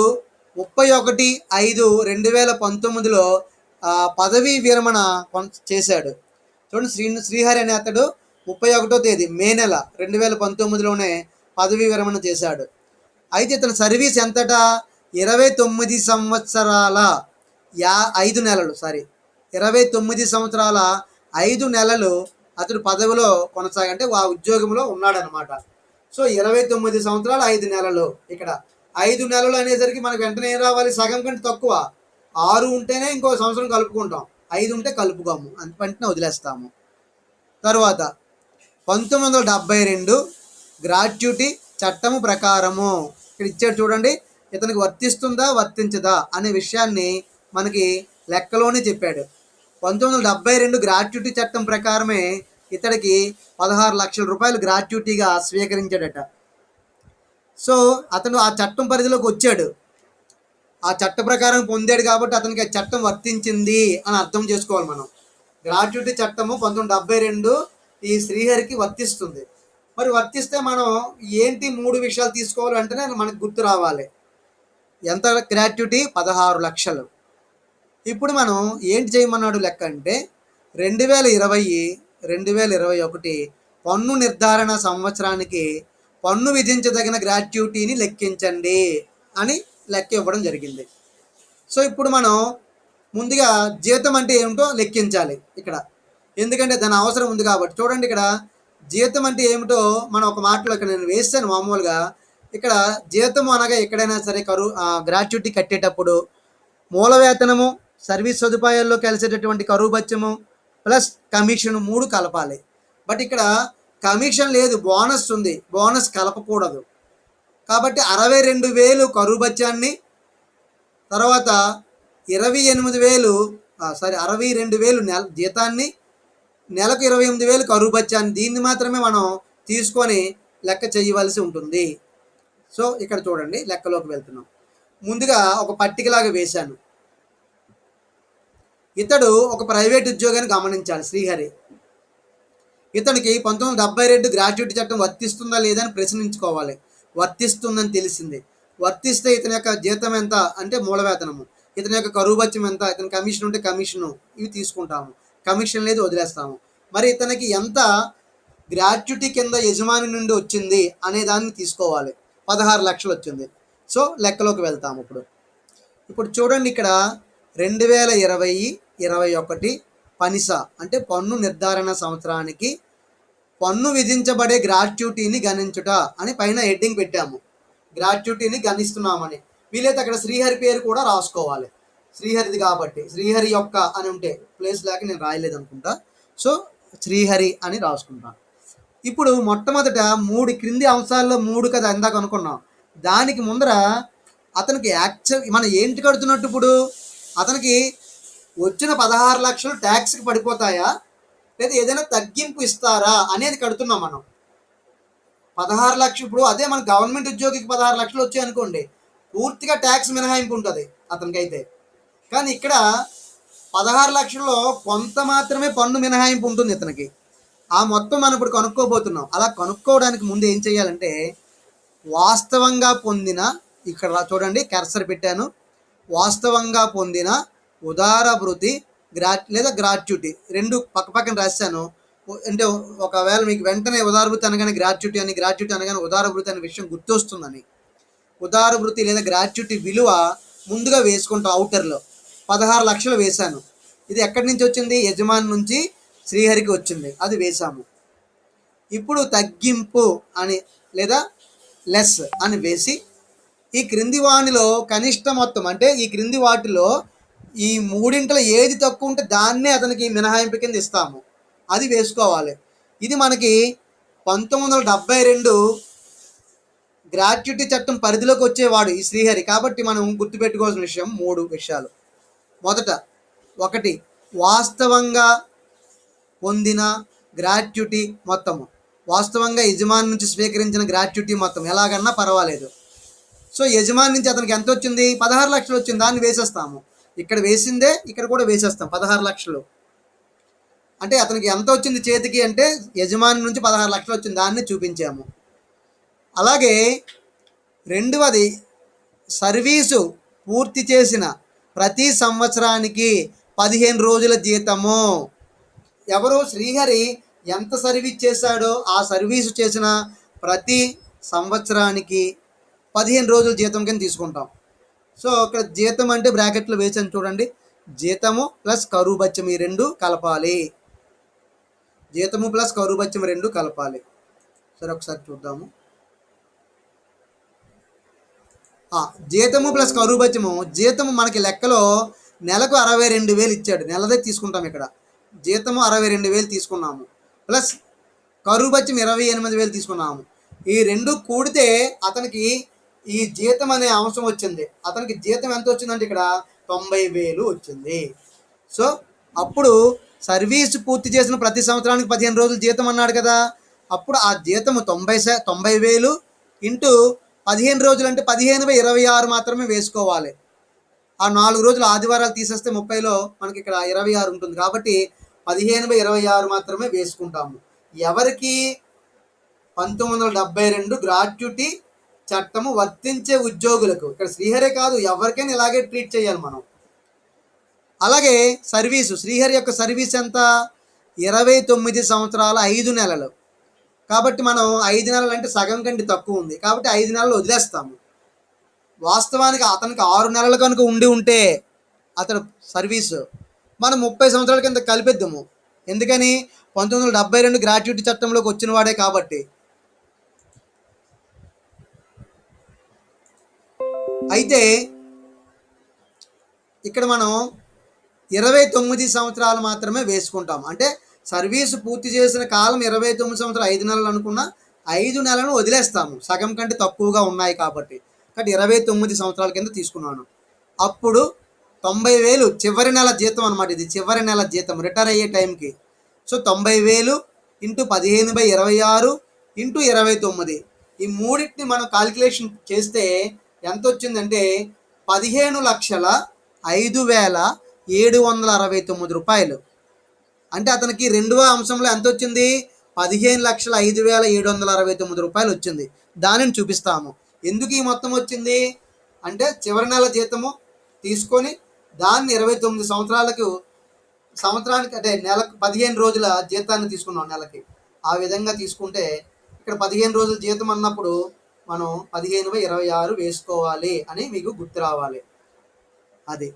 31/5/2019లో పదవీ విరమణ చేశాడు. చూడండి, శ్రీహరి అనే అతడు 31వ తేదీ మే నెల 2019లోనే పదవీ విరమణ చేశాడు. అయితే ఇతని సర్వీస్ ఎంతట 29 సంవత్సరాల 5 నెలలు 29 సంవత్సరాల 5 నెలలు అతడు పదవిలో కొనసాగంటే ఆ ఉద్యోగంలో ఉన్నాడనమాట. సో 29 సంవత్సరాలు 5 నెలలు. ఇక్కడ 5 నెలలు అనేసరికి మనకు వెంటనే ఏం రావాలి, సగం కంటే తక్కువ. 6 ఉంటేనే ఇంకో సంవత్సరం కలుపుకుంటాం, 5 ఉంటే కలుపుకోము, వెంటనే వదిలేస్తాము. తర్వాత 1972 గ్రాట్యుటీ చట్టము ప్రకారము ఇక్కడ ఇచ్చాడు చూడండి, ఇతనికి వర్తిస్తుందా వర్తించదా అనే విషయాన్ని మనకి లెక్కలోనే చెప్పాడు. 1972 గ్రాట్యుటీ చట్టం ప్రకారమే ఇతడికి 16 లక్షల రూపాయలు గ్రాట్యుటీగా స్వీకరించాడట. సో అతను ఆ చట్టం పరిధిలోకి వచ్చాడు, ఆ చట్ట ప్రకారం పొందాడు కాబట్టి అతనికి ఆ చట్టం వర్తించింది అని అర్థం చేసుకోవాలి మనం. గ్రాట్యుటీ చట్టము 1972 ఈ శ్రీహరికి వర్తిస్తుంది. మరి వర్తిస్తే మనం ఏంటి 3 విషయాలు తీసుకోవాలి అంటేనే మనకు గుర్తు రావాలి. ఎంత గ్రాట్యుటీ? 16 లక్షలు. ఇప్పుడు మనం ఏంటి చేయమన్నాడు లెక్క అంటే 2020-2021 పన్ను నిర్ధారణ సంవత్సరానికి పన్ను విధించదగిన గ్రాట్యుటీని లెక్కించండి అని లెక్క ఇవ్వడం జరిగింది. సో ఇప్పుడు మనం ముందుగా జీతం అంటే ఏమిటో లెక్కించాలి ఇక్కడ, ఎందుకంటే దాని అవసరం ఉంది కాబట్టి. చూడండి, ఇక్కడ జీతం అంటే ఏమిటో మనం ఒక మాటలో ఇక్కడ నేను వేస్తాను మామూలుగా. ఇక్కడ జీతం అనగా ఎక్కడైనా సరే గ్రాట్యుటీ కట్టేటప్పుడు మూల వేతనము, సర్వీస్ సదుపాయాల్లో కలిసేటటువంటి కరువు భత్యము ప్లస్ కమిషన్ 3 కలపాలి. బట్ ఇక్కడ కమిషన్ లేదు, బోనస్ ఉంది, బోనస్ కలపకూడదు. కాబట్టి 62,000 కరువు భత్యాన్ని, తర్వాత 62,000 జీతాన్ని, నెలకు 28,000 కరువు భత్యాన్ని, దీన్ని మాత్రమే మనం తీసుకొని లెక్క చేయవలసి ఉంటుంది. సో ఇక్కడ చూడండి, లెక్కలోకి వెళ్తున్నాం. ముందుగా ఒక పట్టికలాగా వేశాను. ఇతడు ఒక ప్రైవేట్ ఉద్యోగాన్ని గమనించాలి శ్రీహరి. ఇతనికి 1972 గ్రాట్యుటీ చట్టం వర్తిస్తుందా లేదా అని ప్రశ్నించుకోవాలి. వర్తిస్తుందని తెలిసింది. వర్తిస్తే ఇతని యొక్క జీతం ఎంత అంటే మూల వేతనము, ఇతని యొక్క కరువు భత్యం ఎంత, ఇతని కమిషన్ ఉంటే కమిషను, ఇవి తీసుకుంటాము. కమిషన్ లేదు, వదిలేస్తాము. మరి ఇతనికి ఎంత గ్రాట్యుటీ కింద యజమాని నుండి వచ్చింది అనే దాన్ని తీసుకోవాలి. 16 లక్షలు వచ్చింది. సో లెక్కలోకి వెళ్తాము. ఇప్పుడు చూడండి, ఇక్కడ 2020-21 పనిస అంటే పన్ను నిర్ధారణ సంవత్సరానికి పన్ను విధించబడే గ్రాట్యుటీని గణించుట అని పైన హెడ్డింగ్ పెట్టాము. గ్రాట్యుటీని గణిస్తున్నామని. వీలైతే అక్కడ శ్రీహరి పేరు కూడా రాసుకోవాలి, శ్రీహరిది కాబట్టి. శ్రీహరి యొక్క అని ఉంటే ప్లేస్ లేక నేను రాయలేదు అనుకుంటా. సో శ్రీహరి అని రాసుకుంటాను. ఇప్పుడు మొట్టమొదట 3 క్రింది అంశాల్లో 3 కదా ఇందాక అనుకున్నాం. దానికి ముందర అతనికి మనం ఏంటి కడుతున్నట్టు, ఇప్పుడు అతనికి వచ్చిన 16 లక్షలు ట్యాక్స్కి పడిపోతాయా లేదా ఏదైనా తగ్గింపు ఇస్తారా అనేది కడుతున్నాం మనం. 16 లక్షలు, ఇప్పుడు అదే మన గవర్నమెంట్ ఉద్యోగికి 16 లక్షలు వచ్చాయి అనుకోండి, పూర్తిగా ట్యాక్స్ మినహాయింపు ఉంటుంది అతనికైతే. కానీ ఇక్కడ 16 లక్షల్లో కొంత మాత్రమే పన్ను మినహాయింపు ఉంటుంది ఇతనికి. ఆ మొత్తం మనం ఇప్పుడు కనుక్కోబోతున్నాం. అలా కనుక్కోవడానికి ముందు ఏం చేయాలంటే వాస్తవంగా పొందిన, ఇక్కడ చూడండి కర్సర్ పెట్టాను, వాస్తవంగా పొందిన ఉదార భృతి లేదా గ్రాట్యుటీ రెండు పక్క పక్కన రాశాను. అంటే ఒకవేళ మీకు వెంటనే ఉదార భృతి అనగానే గ్రాట్యుటీ అని, గ్రాట్యుటీ అనగానే ఉదార భృతి అనే విషయం గుర్తొస్తుందని, ఉదార భృతి లేదా గ్రాట్యుటీ విలువ ముందుగా వేసుకుంటాం. అవుటర్లో 16 లక్షలు వేశాను. ఇది ఎక్కడి నుంచి వచ్చింది? యజమాని నుంచి శ్రీహరికి వచ్చింది, అది వేశాము. ఇప్పుడు తగ్గింపు అని లేదా లెస్ అని వేసి ఈ క్రింది వాటిలో కనిష్ట మొత్తం, అంటే ఈ క్రింది వాటిలో ఈ మూడింటిలో ఏది తక్కువ ఉంటే దాన్నే అతనికి మినహాయింపు కింద ఇస్తాము, అది వేసుకోవాలి. ఇది మనకి 1972 గ్రాట్యుటీ చట్టం పరిధిలోకి వచ్చేవాడు ఈ శ్రీహరి. కాబట్టి మనం గుర్తుపెట్టుకోవాల్సిన విషయం 3 విషయాలు. మొదట, 1 వాస్తవంగా పొందిన గ్రాట్యుటీ మొత్తము, వాస్తవంగా యజమాని నుంచి స్వీకరించిన గ్రాట్యుటీ మొత్తం ఎలాగన్నా పర్వాలేదు. సో యజమాని నుంచి అతనికి ఎంత వచ్చింది? 16 లక్షలు వచ్చింది, దాన్ని వేసేస్తాము. ఇక్కడ వేసిందే ఇక్కడ కూడా వేసేస్తాం 16 లక్షలు. అంటే అతనికి ఎంత వచ్చింది చేతికి అంటే యజమాని నుంచి 16 లక్షలు వచ్చింది, దాన్ని చూపించాము. అలాగే రెండవది, సర్వీసు పూర్తి చేసిన ప్రతి సంవత్సరానికి 15 రోజుల జీతము. ఎవరు? శ్రీహరి ఎంత సర్వీస్ చేశాడో ఆ సర్వీసు చేసిన ప్రతి సంవత్సరానికి 15 రోజుల జీతం కింద తీసుకుంటాం. సో ఇక్కడ జీతం అంటే బ్రాకెట్లో వేసాను చూడండి, జీతము ప్లస్ కరువు భత్యం ఈ రెండు కలపాలి. జీతము ప్లస్ కరువు భత్యం రెండు కలపాలి. సరే ఒకసారి చూద్దాము. జీతము ప్లస్ కరువు భత్యము, జీతము మనకి లెక్కలో నెలకు 62,000 ఇచ్చాడు, నెలదే తీసుకుంటాం. ఇక్కడ జీతము 62,000 తీసుకున్నాము, ప్లస్ కరువు భత్యం 28,000 తీసుకున్నాము. ఈ రెండు కూడితే అతనికి ఈ జీతం అనే అంశం వచ్చింది. అతనికి జీతం ఎంత వచ్చిందంటే ఇక్కడ 90,000 వచ్చింది. సో అప్పుడు సర్వీస్ పూర్తి చేసిన ప్రతి సంవత్సరానికి 15 రోజులు జీతం అన్నాడు కదా, అప్పుడు ఆ జీతము 90,000 ఇంటూ 15 రోజులు అంటే 15/26 మాత్రమే వేసుకోవాలి. ఆ 4 రోజులు ఆదివారాలు తీసేస్తే 30లో మనకి ఇక్కడ 26 ఉంటుంది. కాబట్టి 15/26 మాత్రమే వేసుకుంటాము. ఎవరికి? 1972 గ్రాట్యుటీ చట్టము వర్తించే ఉద్యోగులకు. ఇక్కడ శ్రీహరే కాదు, ఎవరికైనా ఇలాగే ట్రీట్ చేయాలి మనం. అలాగే సర్వీసు, శ్రీహరి యొక్క సర్వీస్ ఎంత? 29 సంవత్సరాల 5 నెలలు. కాబట్టి మనం 5 నెలలు అంటే సగం కంటే తక్కువ ఉంది, కాబట్టి 5 నెలలు వదిలేస్తాము. వాస్తవానికి అతనికి 6 నెలలు కనుక ఉంటే అతను సర్వీసు మనం 30 సంవత్సరాల కింద కలిపేద్దాము. ఎందుకని? 1972 గ్రాట్యుటీ చట్టంలోకి వచ్చిన వాడే కాబట్టి. అయితే ఇక్కడ మనం 29 సంవత్సరాలు మాత్రమే వేసుకుంటాం. అంటే సర్వీసు పూర్తి చేసిన కాలం 29 సంవత్సరాలు 5 నెలలు అనుకున్న 5 నెలలను వదిలేస్తాము, సగం కంటే తక్కువగా ఉన్నాయి కాబట్టి. కాబట్టి 29 సంవత్సరాల కింద తీసుకున్నాను. అప్పుడు 90,000 చివరి నెల జీతం అనమాట. ఇది చివరి నెల జీతం రిటైర్ అయ్యే టైంకి. సో 90,000 ఇంటూ 15/26 ఇంటూ 29, ఈ మూడింటిని మనం కాలిక్యులేషన్ చేస్తే ఎంత వచ్చిందంటే 15,05,769 రూపాయలు. అంటే అతనికి రెండవ అంశంలో ఎంత వచ్చింది? 15,05,769 రూపాయలు వచ్చింది. దానిని చూపిస్తాము. ఎందుకు ఈ మొత్తం వచ్చింది అంటే చివరి నెల జీతము తీసుకొని దాన్ని 29 సంవత్సరానికి అంటే నెలకు 15 రోజుల జీతాన్ని తీసుకున్నాం నెలకి. ఆ విధంగా తీసుకుంటే ఇక్కడ 15 రోజుల జీతం అన్నప్పుడు మనం 15/26 వేసుకోవాలి అని మీకు గుర్తు రావాలి. అది.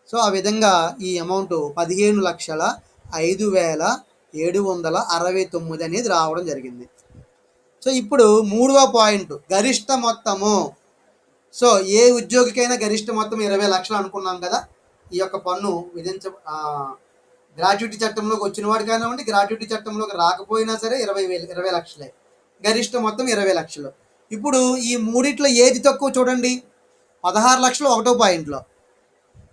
సో ఆ విధంగా ఈ అమౌంట్ 15,05,769 అనేది రావడం జరిగింది. సో ఇప్పుడు 3వ పాయింట్, గరిష్ట మొత్తము. సో ఏ ఉద్యోగికైనా గరిష్ట మొత్తం 20 లక్షలు అనుకున్నాం కదా. ఈ యొక్క పన్ను గ్రాట్యుటీ చట్టంలోకి వచ్చిన వాడు కానివ్వండి, గ్రాట్యుటీ చట్టంలోకి రాకపోయినా సరే 20 లక్షలే. గరిష్ట మొత్తం 20 లక్షలు. ఇప్పుడు ఈ మూడిట్లో ఏది తక్కువ చూడండి. 16 లక్షలు 1వ పాయింట్లో,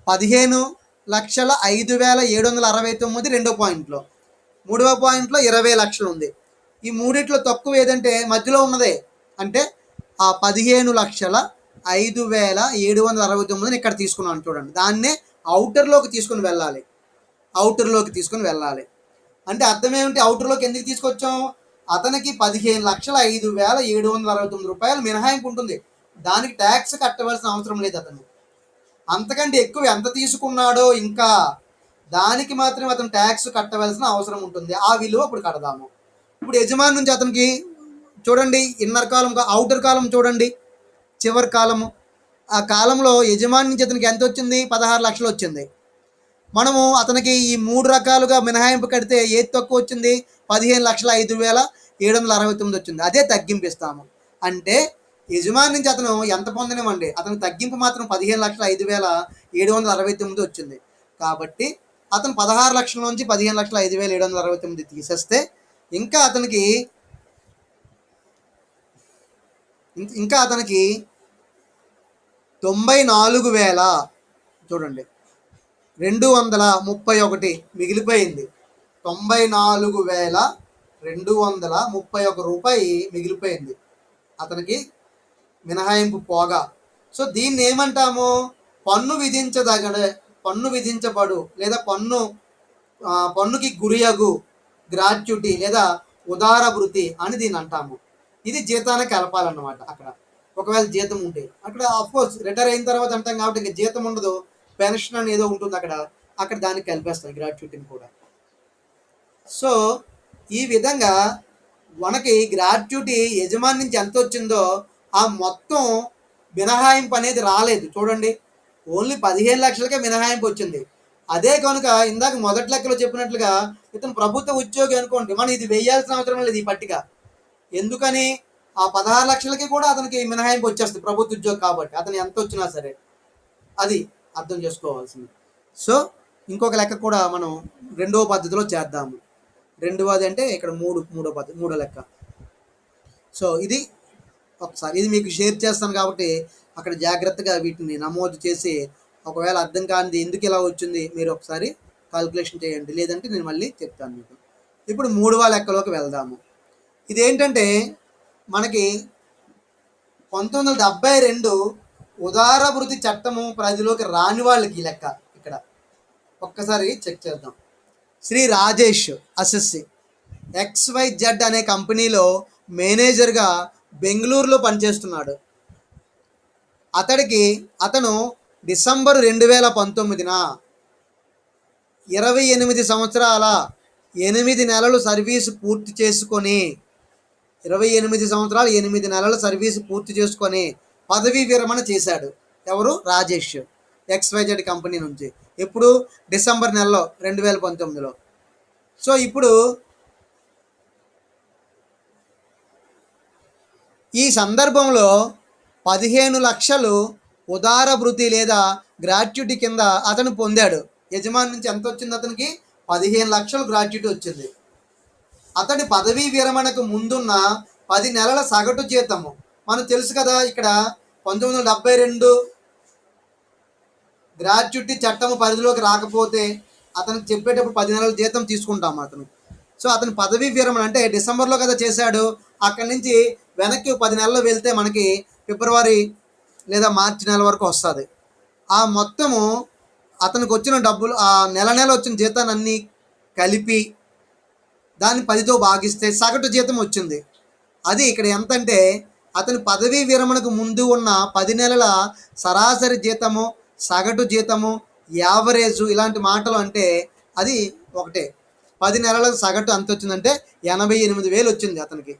15,05,769 2వ పాయింట్లో, 3వ పాయింట్లో 20 లక్షలు ఉంది. ఈ మూడిట్లో తక్కువ ఏదంటే మధ్యలో ఉన్నదే, అంటే ఆ 15,05,769 ఇక్కడ తీసుకున్నాను చూడండి. దాన్నే అవుటర్లోకి తీసుకుని వెళ్ళాలి. అంటే అర్థం ఏమిటి? అవుటర్లోకి ఎందుకు తీసుకొచ్చాం? అతనికి 15,05,769 రూపాయలు మినహాయింపు ఉంటుంది. దానికి ట్యాక్స్ కట్టవలసిన అవసరం లేదు అతను. అంతకంటే ఎక్కువ ఎంత తీసుకున్నాడో ఇంకా దానికి మాత్రమే అతను ట్యాక్స్ కట్టవలసిన అవసరం ఉంటుంది. ఆ విలువ ఇప్పుడు కడదాము. ఇప్పుడు యజమాని నుంచి అతనికి చూడండి, ఇన్నర్ కాలం, అవుటర్ కాలం చూడండి, చివరి కాలము. ఆ కాలంలో యజమాని నుంచి అతనికి ఎంత వచ్చింది? 16 లక్షలు వచ్చింది. మనము అతనికి ఈ 3 రకాలుగా మినహాయింపు కడితే ఏది తక్కువ వచ్చింది? 15,05,769 వచ్చింది. అదే తగ్గింపు ఇస్తాము. అంటే యజమాని నుంచి అతను ఎంత పొందనివ్వండి, అతను తగ్గింపు మాత్రం 15,05,769 వచ్చింది. కాబట్టి అతను 16 లక్షల నుంచి 15,05,769 తీసేస్తే ఇంకా అతనికి 94,000 చూడండి 231 మిగిలిపోయింది. 94,231 రూపాయి మిగిలిపోయింది అతనికి మినహాయింపు పోగా. సో దీన్ని ఏమంటాము? పన్ను విధించబడు లేదా పన్నుకి గురియగు గ్రాట్యుటీ లేదా ఉదార భృతి అని దీన్ని అంటాము. ఇది జీతానికి కలపాలన్నమాట. అక్కడ ఒకవేళ జీతం ఉంటే అక్కడ అఫ్కోర్స్ రిటైర్ అయిన తర్వాత అంటాం కాబట్టి ఇంకా జీతం ఉండదు, పెన్షన్ అని ఏదో ఉంటుంది అక్కడ దానికి కలిపేస్తాం గ్రాట్యుటీని కూడా. సో ఈ విధంగా మనకి గ్రాట్యుటీ యజమాని నుంచి ఎంత వచ్చిందో ఆ మొత్తం మినహాయింపు అనేది రాలేదు. చూడండి, ఓన్లీ 15 లక్షలకే మినహాయింపు వచ్చింది. అదే కనుక ఇందాక మొదటి లెక్కలో చెప్పినట్లుగా ఇతను ప్రభుత్వ ఉద్యోగి అనుకోండి, మనం ఇది వేయాల్సిన అవసరం లేదు ఈ పట్టిక. ఎందుకని? ఆ 16 లక్షలకి కూడా అతనికి మినహాయింపు వచ్చేస్తుంది ప్రభుత్వ ఉద్యోగి కాబట్టి, అతను ఎంత వచ్చినా సరే. అది అర్థం చేసుకోవాల్సింది. సో ఇంకొక లెక్క కూడా మనం రెండవ పద్ధతిలో చేద్దాము. రెండవది అంటే ఇక్కడ మూడో లెక్క. సో ఇది ఒకసారి ఇది మీకు షేర్ చేస్తాను కాబట్టి అక్కడ జాగ్రత్తగా వీటిని నమోదు చేసి, ఒకవేళ అర్థం కానిది ఎందుకు ఇలా వచ్చింది మీరు ఒకసారి కాల్కులేషన్ చేయండి, లేదంటే నేను మళ్ళీ చెప్తాను మీకు. ఇప్పుడు మూడవ లెక్కలోకి వెళ్దాము. ఇదేంటంటే మనకి 1972 ఉదార భృతి చట్టము పరిధిలోకి రాని వాళ్ళకి ఈ లెక్క. ఇక్కడ ఒక్కసారి చెక్ చేద్దాం. శ్రీ రాజేష్ అసెస్సి XYZ అనే కంపెనీలో మేనేజర్గా బెంగళూరులో పనిచేస్తున్నాడు. అతను డిసెంబర్ 2019న 28 సంవత్సరాల 8 నెలలు సర్వీసు పూర్తి చేసుకొని 28 సంవత్సరాలు 8 నెలల సర్వీసు పూర్తి చేసుకొని పదవీ విరమణ చేశాడు. ఎవరు? రాజేష్ XYZ కంపెనీ నుంచి. ఎప్పుడు? డిసెంబర్ నెలలో 2019లో. సో ఇప్పుడు ఈ సందర్భంలో 15 లక్షలు ఉదార భృతి లేదా గ్రాట్యుటీ కింద అతను పొందాడు. యజమాని నుంచి ఎంత వచ్చింది? అతనికి 15 లక్షలు గ్రాట్యుటీ వచ్చింది. అతడి పదవీ విరమణకు ముందున్న 10 నెలల సగటు జీతము మనకు తెలుసు కదా. ఇక్కడ 1972 గ్రాట్యుటీ చట్టము పరిధిలోకి రాకపోతే అతనికి చెప్పేటప్పుడు 10 నెలల జీతం తీసుకుంటాం అతను. సో అతను పదవీ విరమణ అంటే డిసెంబర్లో కదా చేశాడు, అక్కడి నుంచి వెనక్కి 10 నెలలు వెళ్తే మనకి ఫిబ్రవరి లేదా మార్చి నెల వరకు వస్తుంది. ఆ మొత్తము అతనికి వచ్చిన డబ్బులు, ఆ నెల వచ్చిన జీతాన్ని అన్నీ కలిపి దాన్ని 10తో భాగిస్తే సగటు జీతం వచ్చింది. అది ఇక్కడ ఎంత అంటే అతని పదవీ విరమణకు ముందు ఉన్న 10 నెలల సరాసరి జీతము, సగటు జీతము, యావరేజు ఇలాంటి మాటలు అంటే అది ఒకటే. 10 నెలల సగటు ఎంత వచ్చిందంటే 88,000 వచ్చింది అతనికి.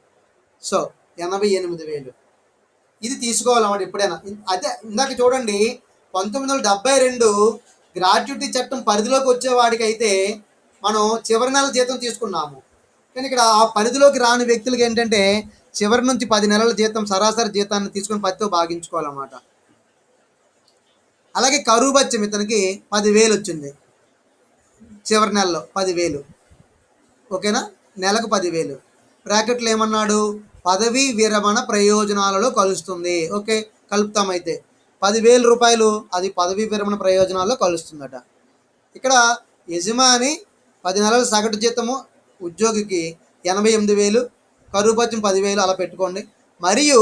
సో 88,000 ఇది తీసుకోవాలన్నమాట ఎప్పుడైనా. అదే ఇందాక చూడండి 1972 గ్రాట్యుటీ చట్టం పరిధిలోకి వచ్చేవాడికి అయితే మనం చివరి నెల జీతం తీసుకున్నాము. కానీ ఇక్కడ ఆ పరిధిలోకి రాని వ్యక్తులకి ఏంటంటే చివరి నుంచి 10 నెలల జీతం సరాసరి జీతాన్ని తీసుకుని 10తో భాగించుకోవాలన్నమాట. అలాగే కరువు బత్యం ఇతనికి 10,000 వచ్చింది చివరి నెలలో 10,000. ఓకేనా? నెలకు 10,000. బ్రాకెట్లు ఏమన్నాడు? పదవీ విరమణ ప్రయోజనాలలో కలుస్తుంది. ఓకే, కలుపుతామైతే 10,000 రూపాయలు అది పదవీ విరమణ ప్రయోజనాల్లో కలుస్తుందట. ఇక్కడ యజమాని 10 నెలల సగటు జీతము, ఉద్యోగికి 88,000, కరువు బత్యం 10,000 అలా పెట్టుకోండి. మరియు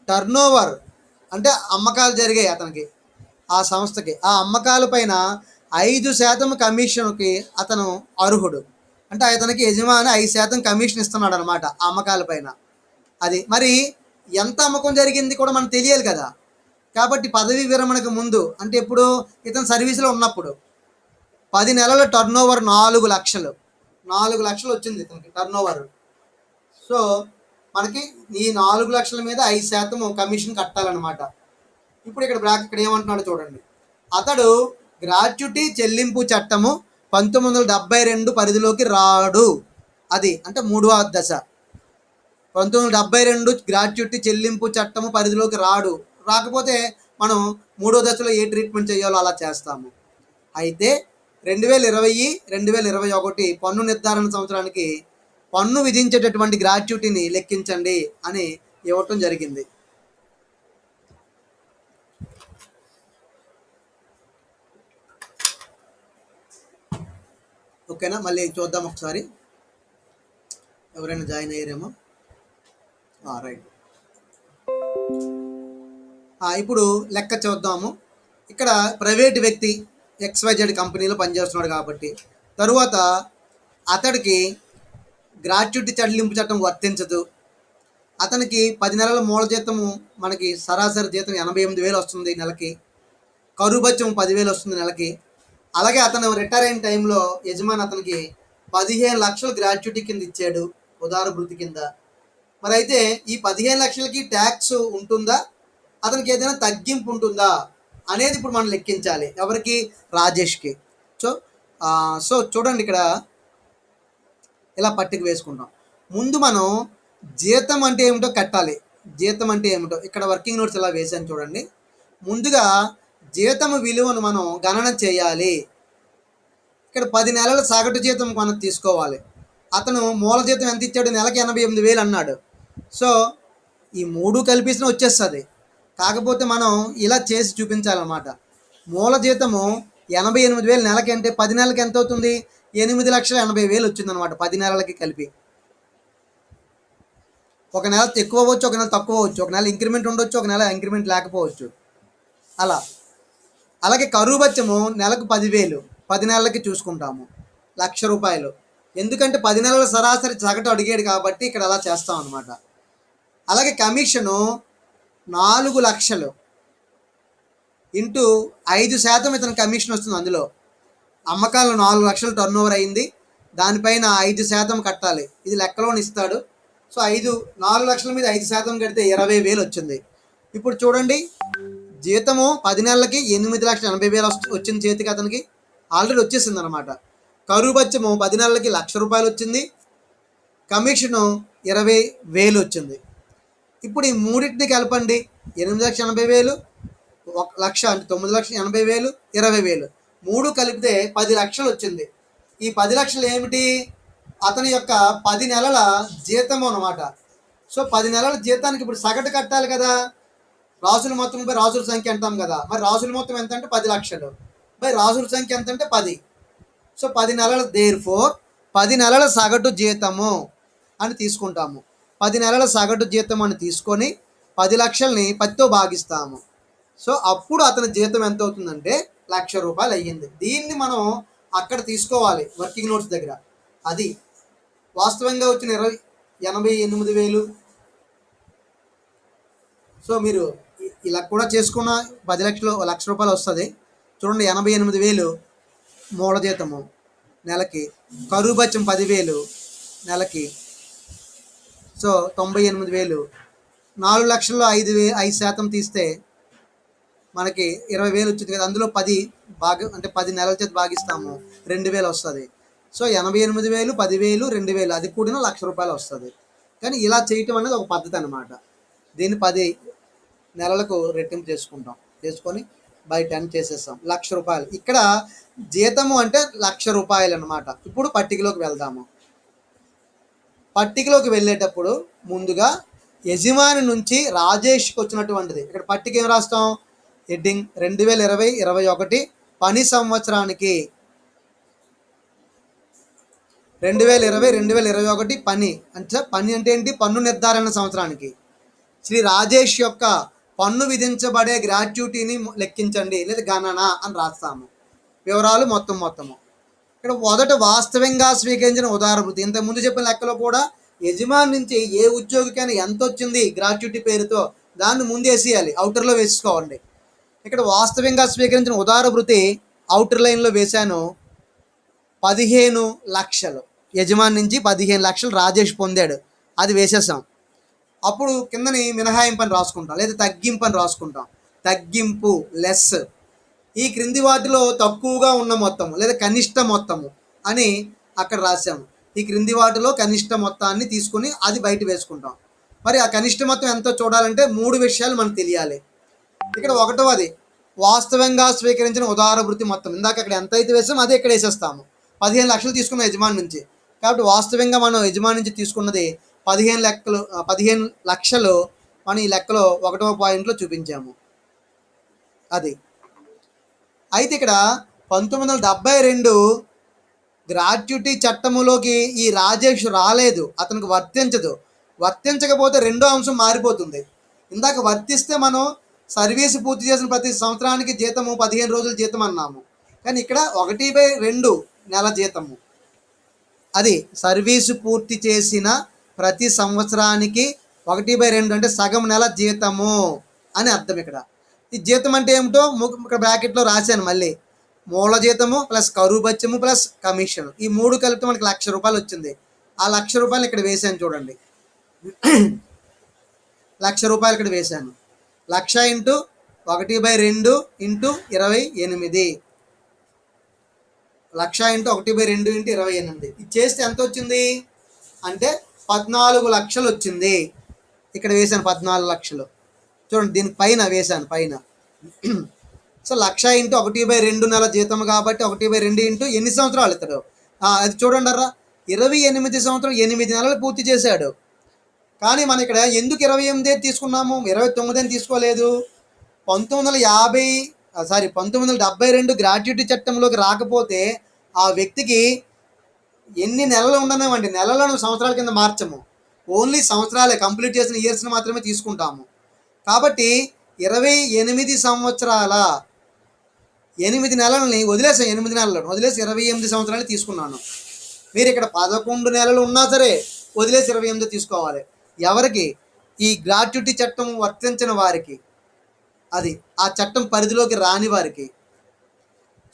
టర్నోవర్ అంటే అమ్మకాలు జరిగాయి అతనికి, ఆ సంస్థకి. ఆ అమ్మకాల పైన 5% కమిషన్కి అతను అర్హుడు. అంటే అతనికి యజమాని 5% కమిషన్ ఇస్తున్నాడు అనమాట అమ్మకాల పైన. అది మరి ఎంత అమ్మకం జరిగింది కూడా మనకు తెలియాలి కదా. కాబట్టి పదవీ విరమణకు ముందు అంటే ఎప్పుడు ఇతను సర్వీస్లో ఉన్నప్పుడు 10 నెలల టర్న్ ఓవర్ 4 లక్షలు, 4 లక్షలు వచ్చింది ఇతనికి టర్న్ ఓవర్. సో మనకి ఈ 4 లక్షల మీద 5% కమిషన్ కట్టాలన్నమాట. ఇప్పుడు ఇక్కడ ఏమంటున్నాడు చూడండి. అతడు గ్రాట్యుటీ చెల్లింపు చట్టము 1972 పరిధిలోకి రాడు. అది అంటే 3వ దశ. 1972 గ్రాట్యుటీ చెల్లింపు చట్టము పరిధిలోకి రాకపోతే మనం 3వ దశలో ఏ ట్రీట్మెంట్ చేయాలో అలా చేస్తాము. అయితే 2020, 2021 పన్ను నిర్ధారణ సంవత్సరానికి పన్ను విధించేటటువంటి గ్రాట్యుటీని లెక్కించండి అని ఇవ్వటం జరిగింది. ఓకేనా, మళ్ళీ చూద్దాం ఒకసారి. ఎవరైనా జాయిన్ అయ్యారేమో. రైట్. ఇప్పుడు లెక్క చూద్దాము. ఇక్కడ ప్రైవేట్ వ్యక్తి XYZ కంపెనీలో పనిచేస్తున్నాడు కాబట్టి తరువాత అతడికి గ్రాట్యుటీ చెల్లింపు చట్టం వర్తించదు. అతనికి 10 నెలల మూల జీతము మనకి సరాసరి జీతం 88,000 వస్తుంది నెలకి. కరువు బత్యం 10,000 వస్తుంది నెలకి. అలాగే అతను రిటైర్ అయిన టైంలో యజమాని అతనికి 15 లక్షలు గ్రాట్యుటీ కింద ఇచ్చాడు ఉదార భృతి కింద. మరి అయితే ఈ 15 లక్షలకి ట్యాక్స్ ఉంటుందా, అతనికి ఏదైనా తగ్గింపు ఉంటుందా అనేది ఇప్పుడు మనం లెక్కించాలి. ఎవరికి? రాజేష్కి. సో చూడండి, ఇక్కడ ఇలా పట్టిక వేసుకుంటాం. ముందు మనం జీతం అంటే ఏమిటో కట్టాలి. జీతం అంటే ఏమిటో ఇక్కడ వర్కింగ్ నోట్స్ ఇలా వేసాను చూడండి. ముందుగా జీతం విలువను మనం గణన చేయాలి. ఇక్కడ 10 నెలల సగటు జీతం మనం తీసుకోవాలి. అతను మూల జీతం ఎంత ఇచ్చాడు? నెలకి 88,000 అన్నాడు. సో ఈ 3 కలిపిసిన వచ్చేస్తుంది. కాకపోతే మనం ఇలా చేసి చూపించాలన్నమాట. మూల జీతము 88,000 నెలకి అంటే 10 నెలలకి ఎంత అవుతుంది? 8,80,000 వచ్చిందనమాట 10 నెలలకి కలిపి. ఒక నెల ఎక్కువ అవ్వచ్చు, ఒక నెల తక్కువ అవ్వచ్చు, ఒక నెల ఇంక్రిమెంట్ ఉండొచ్చు, ఒక నెల ఇంక్రిమెంట్ లేకపోవచ్చు. అలా. అలాగే కరువు బత్యము నెలకు 10,000 10 నెలలకి చూసుకుంటాము. ₹1,00,000. ఎందుకంటే 10 నెలల సరాసరి సగటు అడిగాడు కాబట్టి ఇక్కడ అలా చేస్తాం అనమాట. అలాగే కమిషను 4 లక్షలు ఇంటూ 5% ఇతను కమిషన్ వస్తుంది. అందులో అమ్మకాలు 4 లక్షలు టర్న్ ఓవర్ అయింది, దానిపైన 5% కట్టాలి. ఇది లెక్కలోని ఇస్తాడు. సో 4 లక్షల మీద 5% కడితే 20,000 వచ్చింది. ఇప్పుడు చూడండి, జీతము 10 నెలలకి 8,80,000 వచ్చింది చేతికి, అతనికి ఆల్రెడీ వచ్చేసింది అనమాట. కరువు బత్యము 10 నెలలకి ₹1,00,000 వచ్చింది, కమిషను 20,000 వచ్చింది. ఇప్పుడు ఈ మూడింటిని కలపండి. 8,80,000, 1,00,000 అంటే 9,80,000, 20,000 3 కలిపితే 10 లక్షలు వచ్చింది. ఈ 10 లక్షలు ఏమిటి? అతని యొక్క 10 నెలల జీతము అనమాట. సో 10 నెలల జీతానికి ఇప్పుడు సగటు కట్టాలి కదా. రాసుల మొత్తంపై రాసుల సంఖ్య అంటాం కదా. మరి రాసుల మొత్తం ఎంత అంటే 10 లక్షలు బై రాసుల సంఖ్య ఎంత అంటే 10. సో 10 నెలల దేర్ఫోర్ 10 నెలల సగటు జీతము అని తీసుకుంటాము. 10 నెలల సగటు జీతం అని తీసుకొని 10 లక్షల్ని 10తో భాగిస్తాము. సో అప్పుడు అతని జీతం ఎంత అవుతుందంటే ₹1,00,000 అయ్యింది. దీన్ని మనం అక్కడ తీసుకోవాలి వర్కింగ్ నోట్స్ దగ్గర. అది వాస్తవంగా వచ్చిన 88,000. సో మీరు ఇలా కూడా చేసుకున్న 10 లక్షలు ₹1,00,000 వస్తుంది. చూడండి, 88,000 మూల జీతము నెలకి, కరువు బత్యం 10,000 నెలకి. సో 98,000. 4 లక్షల్లో 5% తీస్తే మనకి 20,000 వచ్చింది కదా. అందులో 10 అంటే 10 నెలల చేత భాగిస్తాము, 2,000 వస్తుంది. సో 88,000, 10,000, 2,000 అది కూడిన ₹1,00,000 వస్తుంది. కానీ ఇలా చేయటం అనేది ఒక పద్ధతి అనమాట. దీన్ని 10 నెలలకు రెట్టింపు చేసుకొని బై 10 చేసేస్తాం. ₹1,00,000. ఇక్కడ జీతము అంటే ₹1,00,000 అనమాట. ఇప్పుడు పట్టికలోకి వెళ్దాము. పట్టికలోకి వెళ్ళేటప్పుడు ముందుగా యజమాని నుంచి రాజేష్కి వచ్చినటువంటిది. ఇక్కడ పట్టిక ఏం రాస్తాం? హెడ్డింగ్ 2020-21 పని సంవత్సరానికి 2020-2021 పని అంటే ఏంటి? పన్ను నిర్ధారణ సంవత్సరానికి శ్రీ రాజేష్ యొక్క పన్ను విధించబడే గ్రాట్యుటీని లెక్కించండి లేదా గణన అని రాస్తాము. వివరాలు మొత్తము. ఇక్కడ మొదట వాస్తవంగా స్వీకరించిన ఉదార భృతి. ఇంతకుముందు చెప్పిన లెక్కలో కూడా యజమాని నుంచి ఏ ఉద్యోగికైనా ఎంత వచ్చింది గ్రాట్యుటీ పేరుతో దాన్ని ముందు వేసేయాలి, అవుటర్లో వేసుకోండి. ఇక్కడ వాస్తవంగా స్వీకరించిన ఉదార భృతి అవుటర్ లైన్లో వేశాను 15,00,000. యజమాని నుంచి 15,00,000 రాజేష్ పొందాడు, అది వేసేసాం. అప్పుడు కిందని మినహాయింపు అని రాసుకుంటాం, లేదా తగ్గింపు అని రాసుకుంటాం. తగ్గింపు లెస్, ఈ క్రింది వాటిలో తక్కువగా ఉన్న మొత్తము లేదా కనిష్ట మొత్తము అని అక్కడ రాసాము. ఈ క్రింది వాటిలో కనిష్ట మొత్తాన్ని తీసుకుని అది బయట వేసుకుంటాం. మరి ఆ కనిష్ట మొత్తం ఎంతో చూడాలంటే 3 విషయాలు మనకు తెలియాలి. ఇక్కడ ఒకటవది వాస్తవంగా స్వీకరించిన ఉదార భృతి మొత్తం. ఇందాక ఇక్కడ ఎంత అయితే వేసామో అదే ఇక్కడ వేసేస్తాము. 15,00,000 తీసుకున్న యజమాని నుంచి, కాబట్టి వాస్తవంగా మనం యజమాని నుంచి తీసుకున్నది 15,00,000 మనం ఈ లెక్కలో 1వ పాయింట్లో చూపించాము. అది అయితే ఇక్కడ 1972 గ్రాట్యుటీ చట్టములోకి ఈ రాజేష్ రాలేదు, అతనికి వర్తించదు. వర్తించకపోతే రెండో అంశం మారిపోతుంది. ఇందాక వర్తిస్తే మనం సర్వీస్ పూర్తి చేసిన ప్రతి సంవత్సరానికి జీతము 15 రోజుల జీతం అన్నాము, కానీ ఇక్కడ 1/2 నెల జీతము. అది సర్వీసు పూర్తి చేసిన ప్రతి సంవత్సరానికి 1/2 అంటే సగం నెల జీతము అని అర్థం. ఇక్కడ ఈ జీతం అంటే ఏమిటో ఇక్కడ బ్రాకెట్లో రాశాను. మళ్ళీ మూల జీతము ప్లస్ కరువు బత్యము ప్లస్ కమిషన్, ఈ 3 కలిపితే మనకి ₹1,00,000 వచ్చింది. ఆ ₹1,00,000 ఇక్కడ వేసాను చూడండి. ₹1,00,000 ఇక్కడ వేసాను. 1,00,000 ఇంటూ 1/2 ఇంటూ 28, 1,00,000 ఇంటూ 1/2 ఇంటూ 28, ఇది చేస్తే ఎంత వచ్చింది అంటే 14,00,000 వచ్చింది. ఇక్కడ వేసాను 14,00,000 చూడండి, దీనికి పైన వేసాను పైన. సో 1,00,000 ఇంటూ 1/2 నెల జీతం కాబట్టి 1/2 ఇంటూ ఎన్ని సంవత్సరాలు ఇస్తాడు అది చూడండి అర్రా, 28 సంవత్సరం 8 నెలలు పూర్తి చేశాడు. కానీ మనం ఇక్కడ ఎందుకు 28 తీసుకున్నాము, 29 అని తీసుకోలేదు. 1972 గ్రాట్యుటీ చట్టంలోకి రాకపోతే ఆ వ్యక్తికి ఎన్ని నెలలు ఉండనివ్వండి, నెలలను సంవత్సరాల కింద మార్చము, ఓన్లీ సంవత్సరాలే, కంప్లీట్ చేసిన ఇయర్స్ని మాత్రమే తీసుకుంటాము. కాబట్టి 28 సంవత్సరాల 8 నెలలని వదిలేసాం, 8 నెలలను వదిలేసి 28 సంవత్సరాలు తీసుకున్నాను. మీరు ఇక్కడ 11 నెలలు ఉన్నా సరే వదిలేసి 28 తీసుకోవాలి. ఎవరికి? ఈ గ్రాట్యుటీ చట్టం వర్తించిన వారికి, అది ఆ చట్టం పరిధిలోకి రాని వారికి.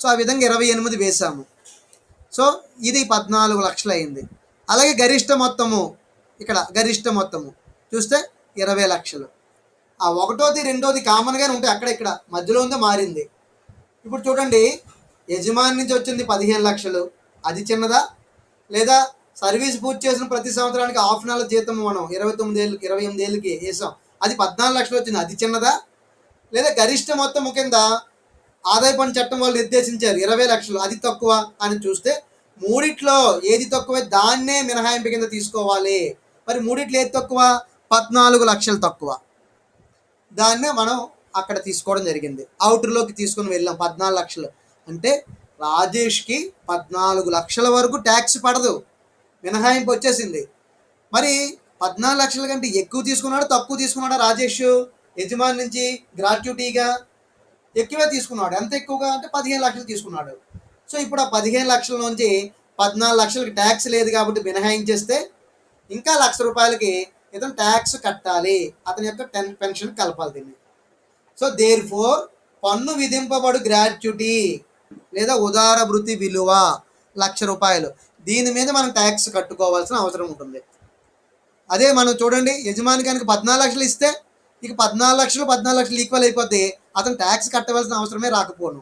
సో ఆ విధంగా 28 వేసాము. సో ఇది 14,00,000 అయింది. అలాగే గరిష్ట మొత్తము, ఇక్కడ గరిష్ట మొత్తము చూస్తే 20,00,000. ఆ 1వ 2వది కామన్గానే ఉంటాయి, అక్కడ ఇక్కడ మధ్యలో ఉందో మారింది. ఇప్పుడు చూడండి, యజమాని నుంచి వచ్చింది 15,00,000, అది చిన్నదా? లేదా సర్వీస్ పూర్తి చేసిన ప్రతి సంవత్సరానికి హాఫ్ నెల జీతం మనం 28 ఏళ్ళకి వేసాం, అది 14,00,000 వచ్చింది, అది చిన్నదా? లేదా గరిష్ట మొత్తం కింద ఆదాయ పన్ను చట్టం వాళ్ళు నిర్దేశించారు 20,00,000, అది తక్కువ అని చూస్తే మూడిట్లో ఏది తక్కువ దాన్నే మినహాయింపు కింద తీసుకోవాలి. మరి మూడిట్లో ఏది తక్కువ? 14,00,000 తక్కువ, దాన్నే మనం అక్కడ తీసుకోవడం జరిగింది. అవుటర్లోకి తీసుకొని వెళ్ళాం 14,00,000 అంటే రాజేష్కి 14,00,000 వరకు ట్యాక్స్ పడదు, మినహాయింపు వచ్చేసింది. మరి 14,00,000 కంటే ఎక్కువ తీసుకున్నాడు తక్కువ తీసుకున్నాడా రాజేష్? యజమాని నుంచి గ్రాట్యుటీగా ఎక్కువే తీసుకున్నాడు. ఎంత ఎక్కువగా అంటే 15,00,000 తీసుకున్నాడు. సో ఇప్పుడు ఆ 15,00,000 నుంచి 14,00,000కి ట్యాక్స్ లేదు కాబట్టి మినహాయించేస్తే ఇంకా ₹1,00,000కి ఇతను ట్యాక్స్ కట్టాలి, అతని యొక్క పెన్షన్ కలపాలి దీన్ని. సో దేర్ ఫోర్ పన్ను విధింపబడు గ్రాట్యుటీ లేదా ఉదార భృతి విలువ ₹1,00,000, దీని మీద మనం ట్యాక్స్ కట్టుకోవాల్సిన అవసరం ఉంటుంది. అదే మనం చూడండి, యజమాని కనుక 14,00,000 ఇస్తే ఇక 14,00,000 ఈక్వల్ అయిపోతే అతను ట్యాక్స్ కట్టవలసిన అవసరమే రాకపోను.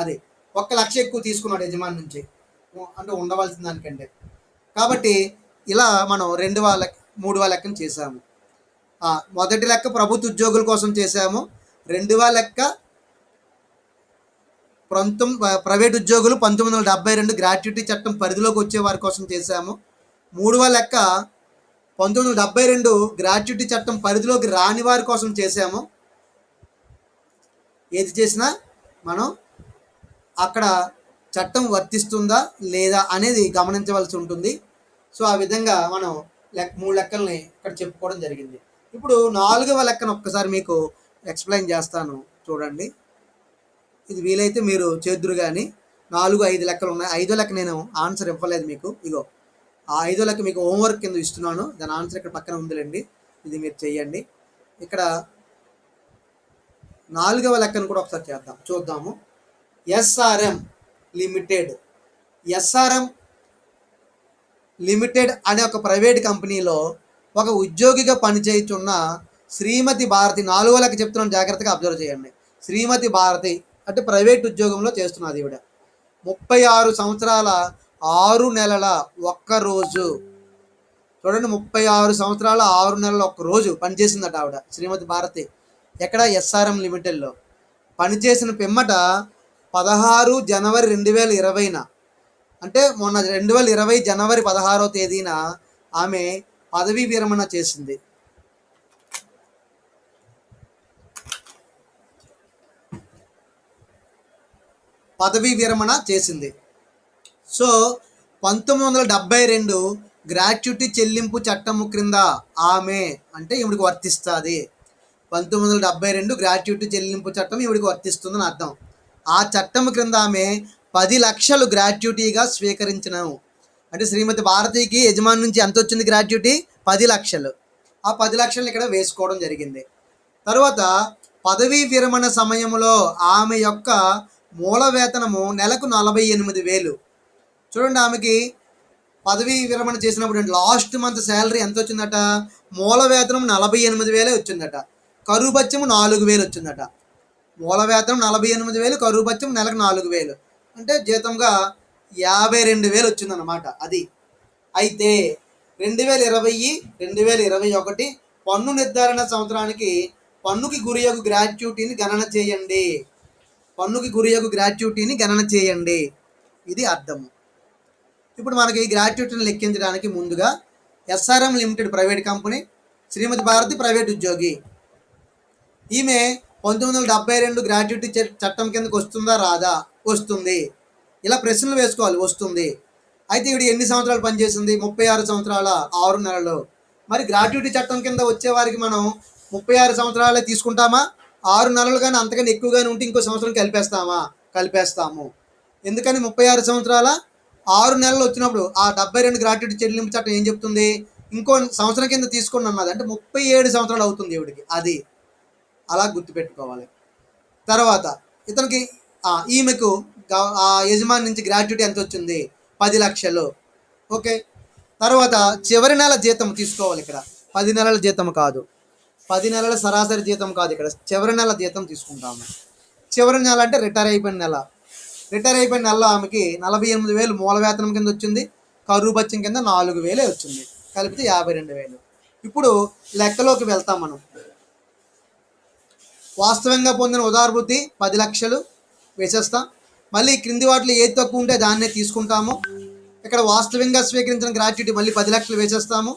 అది 1,00,000 ఎక్కువ తీసుకున్నాడు యజమాని నుంచి, అంటే ఉండవలసిన దానికంటే. కాబట్టి ఇలా మనం 3వ లెక్కను చేసాము. మొదటి లెక్క ప్రభుత్వ ఉద్యోగుల కోసం చేసాము, 2వ లెక్క ప్రైవేట్ ఉద్యోగులు 1972 గ్రాట్యుటీ చట్టం పరిధిలోకి వచ్చే వారి కోసం చేశాము. 3వ లెక్క 1972 గ్రాట్యుటీ చట్టం పరిధిలోకి రాని వారి కోసం చేశాము. ఏది చేసినా మనం అక్కడ చట్టం వర్తిస్తుందా లేదా అనేది గమనించవలసి ఉంటుంది. సో ఆ విధంగా మనం 3 లెక్కల్ని ఇక్కడ చెప్పుకోవడం జరిగింది. ఇప్పుడు 4వ లెక్కను ఒక్కసారి మీకు ఎక్స్ప్లెయిన్ చేస్తాను చూడండి. ఇది వీలైతే మీరు చేద్దురు కానీ 4, 5 లెక్కలు ఉన్నాయి. 5వ లెక్క నేను ఆన్సర్ ఇవ్వలేదు మీకు, ఇగో ఆ 5వ లెక్క మీకు హోంవర్క్ కింద ఇస్తున్నాను, దాని ఆన్సర్ ఇక్కడ పక్కన ఉందిలేండి, ఇది మీరు చెయ్యండి. ఇక్కడ 4వ లెక్కను కూడా ఒకసారి చూద్దాము. SRM limited. ఎస్ఆర్ఎం లిమిటెడ్ అనే ఒక ప్రైవేట్ కంపెనీలో ఒక ఉద్యోగిగా పనిచేయుచున్న శ్రీమతి భారతి, 4వ లెక్క చెప్తున్నాను, జాగ్రత్తగా అబ్జర్వ్ చేయండి. శ్రీమతి భారతి అంటే ప్రైవేట్ ఉద్యోగంలో చేస్తున్నది ఈవిడ. 36 సంవత్సరాల 6 నెలల 1 రోజు. చూడండి, 36 సంవత్సరాల 6 నెలల 1 రోజు పనిచేసిందట ఆవిడ శ్రీమతి భారతి. ఎక్కడ? ఎస్ఆర్ఎం లిమిటెడ్లో పనిచేసిన పిమ్మట 16 జనవరి 2020న, అంటే మొన్న 2020 జనవరి 16వ తేదీన ఆమె పదవీ విరమణ చేసింది. పదవీ విరమణ చేసింది. సో 1972 గ్రాట్యుటీ చెల్లింపు చట్టము క్రింద ఆమె అంటే ఈవిడికి వర్తిస్తుంది. 1972 గ్రాట్యుటీ చెల్లింపు చట్టం ఈవిడికి వర్తిస్తుందని అర్థం. ఆ చట్టం క్రింద ఆమె 10 లక్షలు గ్రాట్యుటీగా స్వీకరించినాము. అంటే శ్రీమతి భారతికి యజమాని నుంచి ఎంత వచ్చింది గ్రాట్యుటీ? 10 లక్షలు. ఆ 10 లక్షలు ఇక్కడ వేసుకోవడం జరిగింది. తర్వాత పదవీ విరమణ సమయంలో ఆమె యొక్క మూల వేతనము నెలకు 48,000. చూడండి, ఆమెకి పదవీ విరమణ చేసినప్పుడు లాస్ట్ మంత్ శాలరీ ఎంత వచ్చిందట? మూల వేతనం 48,000 వచ్చిందట. కరువు భత్యము 4,000 వచ్చిందట. మూల వేతనం 48,000, కరువు భత్యం నెలకు 4,000, అంటే జీతంగా 52,000 వచ్చిందన్నమాట. అది అయితే 2020, 2021 పన్ను నిర్ధారణ సంవత్సరానికి పన్నుకి గురియగు గ్రాట్యుటీని గణన చేయండి. పన్నుకి గురియగు గ్రాట్యుటీని గణన చేయండి. ఇది అర్థము. ఇప్పుడు మనకి గ్రాట్యుటీని లెక్కించడానికి ముందుగా ఎస్ఆర్ఎం లిమిటెడ్ ప్రైవేట్ కంపెనీ, శ్రీమతి భారతి ప్రైవేట్ ఉద్యోగి. ఈమె 1972 గ్రాట్యుటీ చట్టం కిందకు వస్తుందా రాదా? వస్తుంది. ఇలా ప్రశ్నలు వేసుకోవాలి. వస్తుంది. అయితే ఈవిడ ఎన్ని సంవత్సరాలు పనిచేసింది? 36 సంవత్సరాల 6 నెలలు. మరి గ్రాట్యుటీ చట్టం కింద వచ్చేవారికి మనం 36 సంవత్సరాలే తీసుకుంటామా? 6 నెలలు కానీ అంతకన్నా ఎక్కువగానే ఉంటే ఇంకో సంవత్సరం కలిపేస్తామా? కలిపేస్తాము. ఎందుకని 36 సంవత్సరాల 6 నెలలు వచ్చినప్పుడు ఆ 72 గ్రాట్యుటీ చెల్లింపు చట్టం ఏం చెప్తుంది? ఇంకో సంవత్సరం కింద తీసుకోండి అన్నది. అంటే 37 సంవత్సరాలు అవుతుంది ఈవిడికి. అది అలా గుర్తుపెట్టుకోవాలి. తర్వాత ఇతనికి ఈమెకు ఆ యజమాని నుంచి గ్రాట్యుటీ ఎంత వచ్చింది? 10 లక్షలు. ఓకే. తర్వాత చివరి నెల జీతం తీసుకోవాలి. ఇక్కడ 10 నెలల జీతం కాదు, 10 నెలల సరాసరి జీతం కాదు, ఇక్కడ చివరి నెల జీతం తీసుకుంటాము. చివరి నెల అంటే రిటైర్ అయిపోయిన నెల. రిటైర్ అయిపోయిన నెలలో ఆమెకి 48,000 మూల వేతనం కింద వచ్చింది. కరువు భత్యం కింద 4,000 వచ్చింది. కలిపితే 52,000. ఇప్పుడు లెక్కలోకి వెళ్తాం మనం. వాస్తవంగా పొందిన ఉదారభృతి 10 లక్షలు వేసేస్తాం. మళ్ళీ క్రింది వాటిలో ఏది తక్కువ ఉంటే దాన్నే తీసుకుంటాము. ఇక్కడ వాస్తవంగా స్వీకరించిన గ్రాట్యుటీ మళ్ళీ 10 లక్షలు వేసేస్తాము.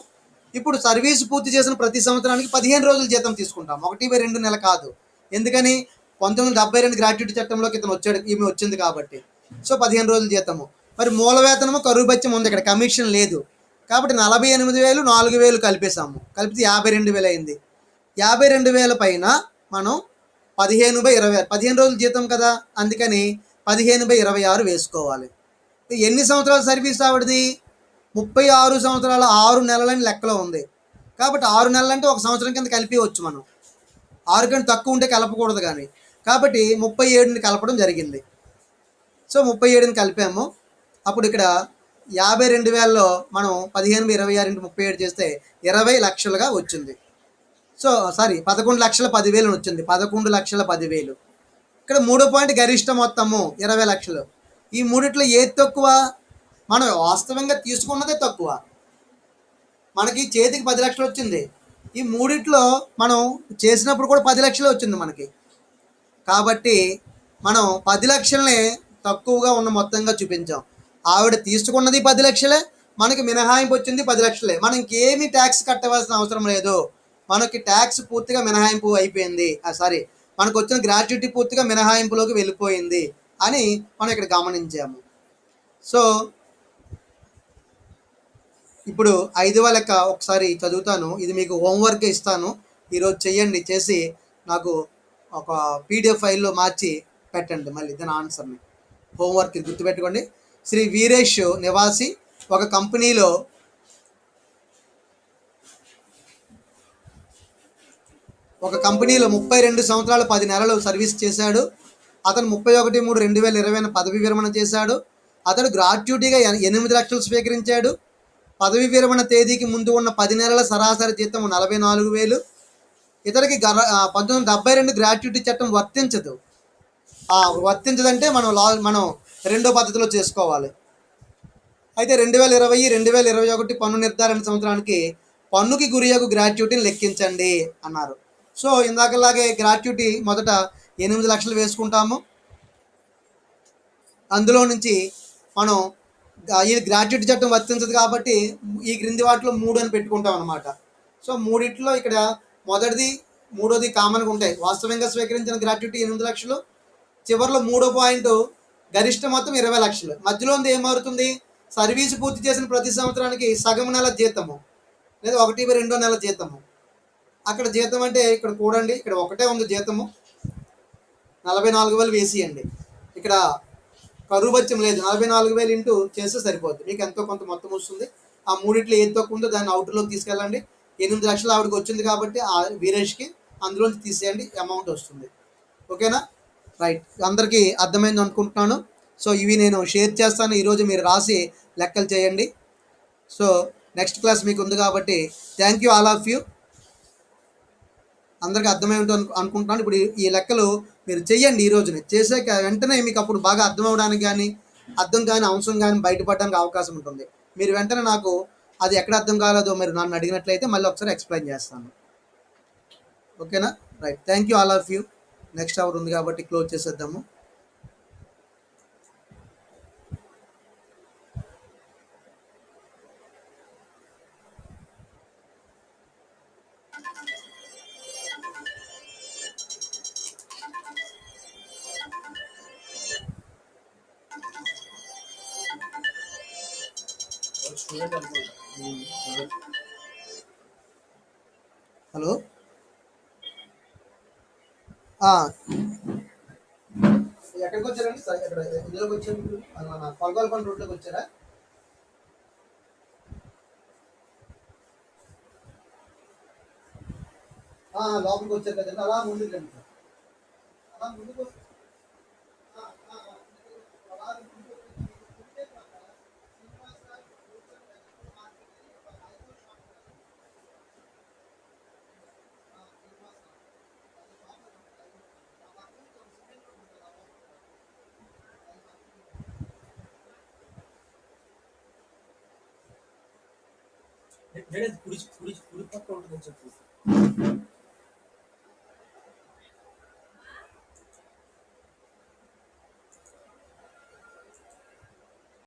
ఇప్పుడు సర్వీస్ పూర్తి చేసిన ప్రతి సంవత్సరానికి 15 రోజుల జీతం తీసుకుంటాం. 1/2 నెల కాదు. ఎందుకని? 1972 గ్రాట్యుటీ చట్టంలోకి ఇతను వచ్చాడు, ఈమె వచ్చింది కాబట్టి. సో 15 రోజుల జీతము. మరి మూల వేతనము కరువు భత్యం ఉంది, ఇక్కడ కమిషన్ లేదు కాబట్టి 48,000, 4,000 కలిపేసాము. కలిపితే 52,000 అయింది. 52,000 పైన మనం 15/26, 15 రోజుల జీతం కదా, అందుకని 15/26 వేసుకోవాలి. ఎన్ని సంవత్సరాల సర్వీస్ ఆవిడది? 36 సంవత్సరాల 6 నెలలని లెక్కలో ఉంది కాబట్టి 6 నెలలు అంటే ఒక సంవత్సరం కింద కలిపివచ్చు మనం. 6 కంటే తక్కువ ఉంటే కలపకూడదు కానీ, కాబట్టి 37ని కలపడం జరిగింది. సో 37ని కలిపాము. అప్పుడు ఇక్కడ 52,000లో మనం 15/26 × 37 చేస్తే 20 లక్షలుగా వచ్చింది. సో 11,10,000 వచ్చింది. 11,10,000. ఇక్కడ 3 పాయింట్ గరిష్ట మొత్తము 20 లక్షలు. ఈ మూడిట్లో ఏది తక్కువ? మనం వాస్తవంగా తీసుకున్నదే తక్కువ. మనకి చేతికి 10 లక్షలు వచ్చింది. ఈ మూడిట్లో మనం చేసినప్పుడు కూడా 10 లక్షలే వచ్చింది మనకి. కాబట్టి మనం 10 లక్షలనే తక్కువగా ఉన్న మొత్తంగా చూపించాం. ఆవిడ తీసుకున్నది 10 లక్షలే, మనకి మినహాయింపు వచ్చింది 10 లక్షలే. మనం ఇంకేమీ ట్యాక్స్ కట్టవలసిన అవసరం లేదు. మనకి ట్యాక్స్ పూర్తిగా మినహాయింపు అయిపోయింది. మనకు వచ్చిన గ్రాట్యుటీ పూర్తిగా మినహాయింపులోకి వెళ్ళిపోయింది అని మనం ఇక్కడ గమనించాము. సో ఇప్పుడు 5వ లెక్క ఒకసారి చదువుతాను. ఇది మీకు హోంవర్క్ ఇస్తాను, ఈరోజు చెయ్యండి. చేసి నాకు ఒక PDF ఫైల్లో మార్చి పెట్టండి మళ్ళీ దాని ఆన్సర్ని. హోంవర్క్ గుర్తుపెట్టుకోండి. శ్రీ వీరేష్ నివాసి ఒక కంపెనీలో ఒక కంపెనీలో 32 సంవత్సరాలు 10 నెలలు సర్వీస్ చేశాడు. అతను 31/3/2020 పదవి విరమణ చేశాడు. అతడు గ్రాట్యుటీగా 8 లక్షలు స్వీకరించాడు. పదవి విరమణ తేదీకి ముందు ఉన్న 10 నెలల సరాసరి జీతం 44,000. ఇతనికి 1972 గ్రాట్యుటీ చట్టం వర్తించదు. వర్తించదంటే మనం రెండో పద్ధతిలో చేసుకోవాలి. అయితే 2020, 2021 పన్ను నిర్ధారణ సంవత్సరానికి పన్నుకి గురియగు గ్రాట్యుటీని లెక్కించండి అన్నారు. సో ఇందాకలాగే గ్రాట్యుటీ మొదట 8 లక్షలు వేసుకుంటాము. అందులో నుంచి మనం ఈ గ్రాట్యుటీ చట్టం వర్తించదు కాబట్టి ఈ క్రింది వాటిలో 3 అని పెట్టుకుంటాం అనమాట. సో మూడిట్లో ఇక్కడ మొదటిది మూడోది కామన్గా ఉంటాయి. వాస్తవంగా స్వీకరించిన గ్రాట్యుటీ 8 లక్షలు, చివరిలో 3వ పాయింట్ గరిష్ట మొత్తం 20 లక్షలు. మధ్యలో ఏం మారుతుంది? సర్వీసు పూర్తి చేసిన ప్రతి సంవత్సరానికి సగం నెల జీతము లేదా 1/2 నెల జీతము. అక్కడ జీతం అంటే ఇక్కడ చూడండి, ఇక్కడ ఒకటే ఉంది జీతము 44,000 వేసియండి. ఇక్కడ కరువు బత్యం లేదు. 44,000 ఇంటూ చేస్తే సరిపోద్ది. మీకు ఎంతో కొంత మొత్తం వస్తుంది. ఆ మూడిట్లో ఏది తక్కువ ఉందో దాన్ని అవుట్లోకి తీసుకెళ్ళండి. 8 లక్షలు ఆవిడకి వచ్చింది కాబట్టి ఆ వీరేష్కి అందులోంచి తీసేయండి, అమౌంట్ వస్తుంది. ఓకేనా? రైట్, అందరికీ అర్థమైంది అనుకుంటున్నాను. సో ఇవి నేను షేర్ చేస్తాను. ఈరోజు మీరు రాసి లెక్కలు చేయండి. సో నెక్స్ట్ క్లాస్ మీకు ఉంది కాబట్టి thank you all of you. అందరికీ అర్థమై ఉంటుంది అనుకుంటున్నాను. ఇప్పుడు ఈ లెక్కలు మీరు చెయ్యండి. ఈ రోజుని చేసాక వెంటనే మీకు అప్పుడు బాగా అర్థం అవ్వడానికి కానీ అర్థం కాని అంశం కానీ బయటపడడానికి అవకాశం ఉంటుంది. మీరు వెంటనే నాకు అది ఎక్కడ అర్థం కాలేదో మీరు నన్ను అడిగినట్లయితే మళ్ళీ ఒకసారి ఎక్స్ప్లెయిన్ చేస్తాను. ఓకేనా? Right, thank you all of you. Next hour ఉంది కాబట్టి క్లోజ్ చేసేద్దాము. హలో, ఎక్కడికి వచ్చారండి? ఎక్కడ ఇందులోకి వచ్చారు? కొలగోలపల్లి రోడ్లోకి వచ్చారా? లోపలికి వచ్చారు కదండి, అలా ముందుకు రండి సార్. అలా ముందుకు కుడి కుడి కుడి పక్క ఉంటుందని చెప్పు.